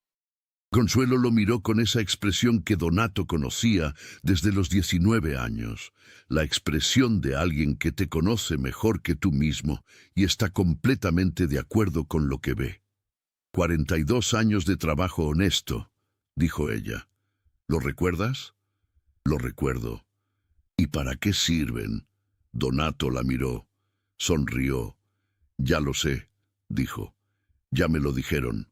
Consuelo lo miró con esa expresión que Donato conocía desde los 19 años, la expresión de alguien que te conoce mejor que tú mismo y está completamente de acuerdo con lo que ve. 42 años de trabajo honesto, dijo ella. ¿Lo recuerdas? Lo recuerdo. ¿Y para qué sirven? Donato la miró, sonrió. Ya lo sé, dijo. Ya me lo dijeron.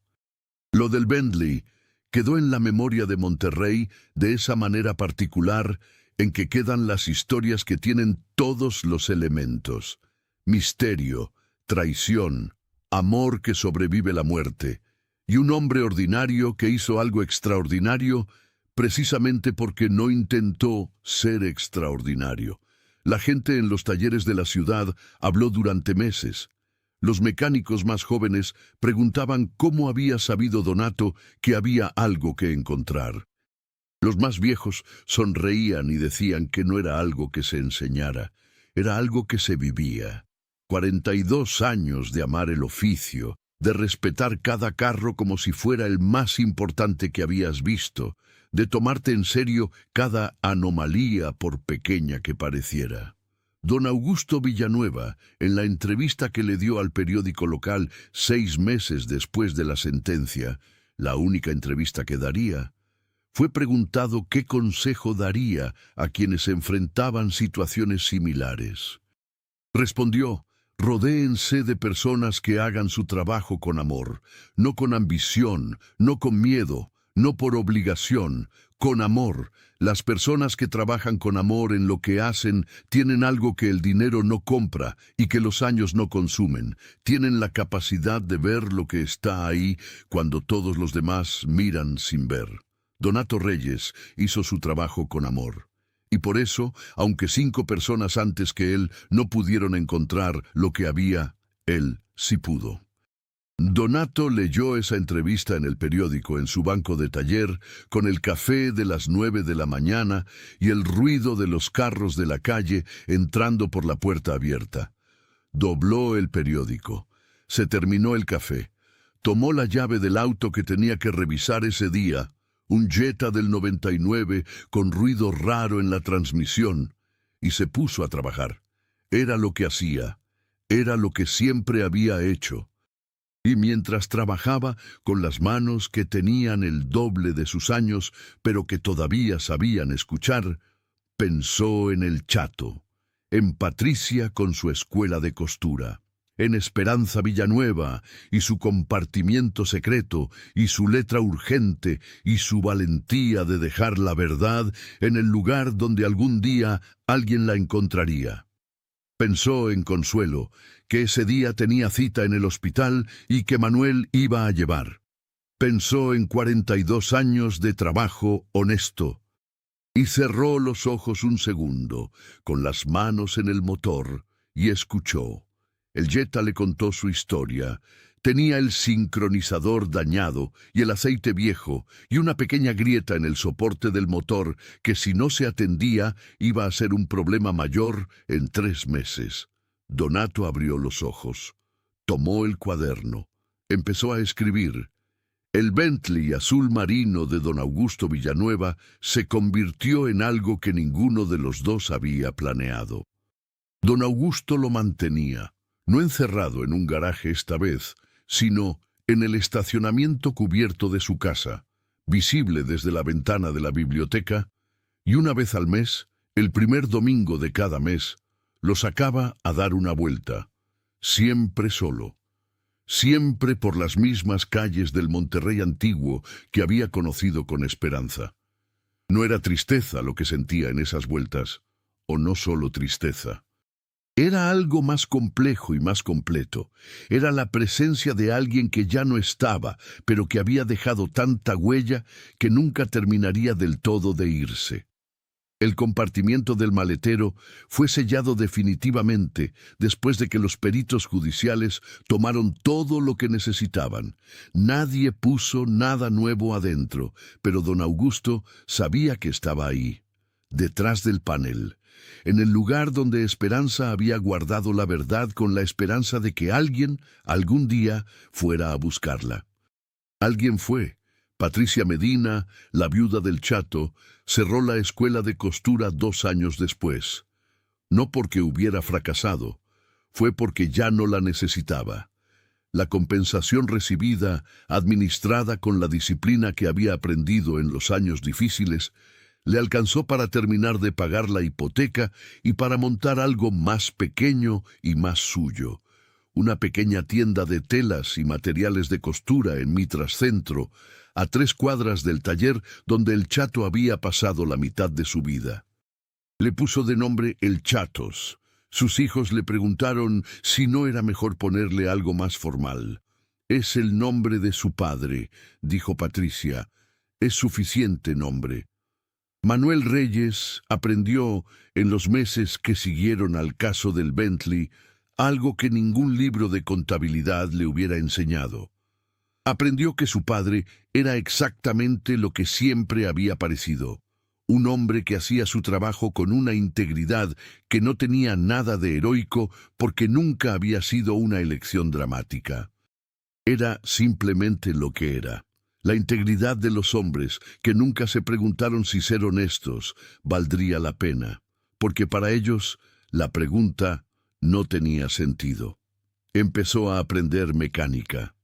Lo del Bentley quedó en la memoria de Monterrey de esa manera particular en que quedan las historias que tienen todos los elementos: misterio, traición, amor que sobrevive la muerte, y un hombre ordinario que hizo algo extraordinario precisamente porque no intentó ser extraordinario. La gente en los talleres de la ciudad habló durante meses. Los mecánicos más jóvenes preguntaban cómo había sabido Donato que había algo que encontrar. Los más viejos sonreían y decían que no era algo que se enseñara, era algo que se vivía. 42 años de amar el oficio, de respetar cada carro como si fuera el más importante que habías visto, de tomarte en serio cada anomalía por pequeña que pareciera. Don Augusto Villanueva, en la entrevista que le dio al periódico local 6 meses después de la sentencia, la única entrevista que daría, fue preguntado qué consejo daría a quienes enfrentaban situaciones similares. Respondió: «Rodéense de personas que hagan su trabajo con amor, no con ambición, no con miedo, no por obligación, con amor. Las personas que trabajan con amor en lo que hacen tienen algo que el dinero no compra y que los años no consumen. Tienen la capacidad de ver lo que está ahí cuando todos los demás miran sin ver». Donato Reyes hizo su trabajo con amor. Y por eso, aunque 5 personas antes que él no pudieron encontrar lo que había, él sí pudo. Donato leyó esa entrevista en el periódico en su banco de taller, con el café de las 9 de la mañana y el ruido de los carros de la calle entrando por la puerta abierta. Dobló el periódico. Se terminó el café. Tomó la llave del auto que tenía que revisar ese día, un Jetta del 99 con ruido raro en la transmisión, y se puso a trabajar. Era lo que hacía. Era lo que siempre había hecho. Y mientras trabajaba con las manos que tenían el doble de sus años, pero que todavía sabían escuchar, pensó en el chato, en Patricia con su escuela de costura, en Esperanza Villanueva y su compartimiento secreto y su letra urgente y su valentía de dejar la verdad en el lugar donde algún día alguien la encontraría. Pensó en Consuelo, que ese día tenía cita en el hospital y que Manuel iba a llevar. Pensó en 42 años de trabajo honesto. Y cerró los ojos un segundo, con las manos en el motor, y escuchó. El Jetta le contó su historia. Tenía el sincronizador dañado y el aceite viejo y una pequeña grieta en el soporte del motor que, si no se atendía, iba a ser un problema mayor en 3 meses. Donato abrió los ojos. Tomó el cuaderno. Empezó a escribir. El Bentley azul marino de don Augusto Villanueva se convirtió en algo que ninguno de los dos había planeado. Don Augusto lo mantenía, no encerrado en un garaje esta vez, sino en el estacionamiento cubierto de su casa, visible desde la ventana de la biblioteca, y una vez al mes, el primer domingo de cada mes, lo sacaba a dar una vuelta, siempre solo, siempre por las mismas calles del Monterrey antiguo que había conocido con esperanza. No era tristeza lo que sentía en esas vueltas, o no solo tristeza. Era algo más complejo y más completo. Era la presencia de alguien que ya no estaba, pero que había dejado tanta huella que nunca terminaría del todo de irse. El compartimiento del maletero fue sellado definitivamente después de que los peritos judiciales tomaron todo lo que necesitaban. Nadie puso nada nuevo adentro, pero don Augusto sabía que estaba ahí, detrás del panel, en el lugar donde Esperanza había guardado la verdad con la esperanza de que alguien, algún día, fuera a buscarla. Alguien fue. Patricia Medina, la viuda del Chato, cerró la escuela de costura 2 años después. No porque hubiera fracasado, fue porque ya no la necesitaba. La compensación recibida, administrada con la disciplina que había aprendido en los años difíciles, le alcanzó para terminar de pagar la hipoteca y para montar algo más pequeño y más suyo. Una pequeña tienda de telas y materiales de costura en Mitras Centro, a 3 cuadras del taller donde el Chato había pasado la mitad de su vida. Le puso de nombre El Chatos. Sus hijos le preguntaron si no era mejor ponerle algo más formal. «Es el nombre de su padre», dijo Patricia. «Es suficiente nombre». Manuel Reyes aprendió, en los meses que siguieron al caso del Bentley, algo que ningún libro de contabilidad le hubiera enseñado. Aprendió que su padre era exactamente lo que siempre había parecido, un hombre que hacía su trabajo con una integridad que no tenía nada de heroico porque nunca había sido una elección dramática. Era simplemente lo que era. La integridad de los hombres que nunca se preguntaron si ser honestos valdría la pena, porque para ellos la pregunta no tenía sentido. Empezó a aprender mecánica.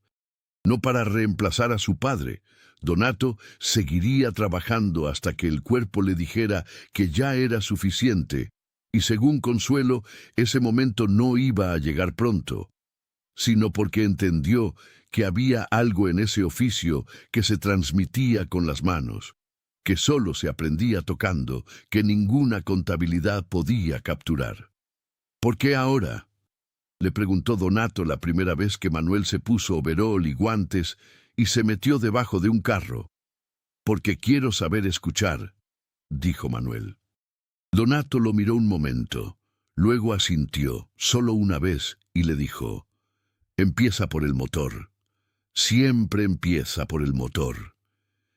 No para reemplazar a su padre. Donato seguiría trabajando hasta que el cuerpo le dijera que ya era suficiente, y según Consuelo, ese momento no iba a llegar pronto, sino porque entendió que había algo en ese oficio que se transmitía con las manos, que solo se aprendía tocando, que ninguna contabilidad podía capturar. ¿Por qué ahora?, le preguntó Donato la primera vez que Manuel se puso overol y guantes y se metió debajo de un carro. «Porque quiero saber escuchar», dijo Manuel. Donato lo miró un momento, luego asintió, solo una vez, y le dijo: «Empieza por el motor. Siempre empieza por el motor».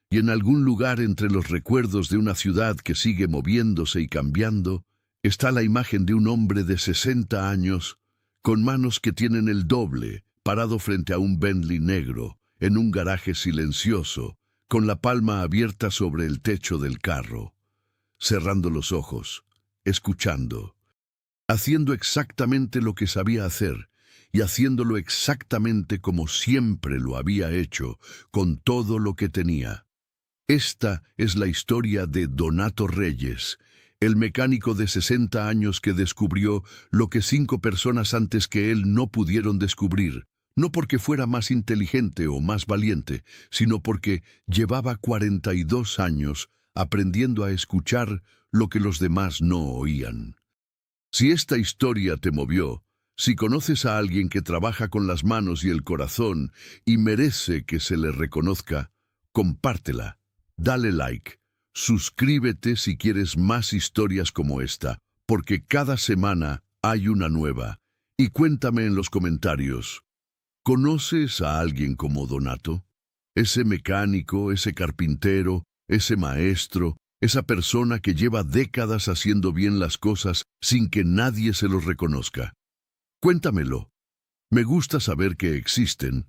Y en algún lugar entre los recuerdos de una ciudad que sigue moviéndose y cambiando, está la imagen de un hombre de 60 años, con manos que tienen el doble, parado frente a un Bentley negro, en un garaje silencioso, con la palma abierta sobre el techo del carro, cerrando los ojos, escuchando, haciendo exactamente lo que sabía hacer, y haciéndolo exactamente como siempre lo había hecho, con todo lo que tenía. Esta es la historia de Donato Reyes, el mecánico de 60 años que descubrió lo que 5 personas antes que él no pudieron descubrir, no porque fuera más inteligente o más valiente, sino porque llevaba 42 años aprendiendo a escuchar lo que los demás no oían. Si esta historia te movió, si conoces a alguien que trabaja con las manos y el corazón y merece que se le reconozca, compártela, dale like, suscríbete si quieres más historias como esta, porque cada semana hay una nueva. Y cuéntame en los comentarios, ¿conoces a alguien como Donato? Ese mecánico, ese carpintero, ese maestro, esa persona que lleva décadas haciendo bien las cosas sin que nadie se los reconozca. Cuéntamelo. Me gusta saber que existen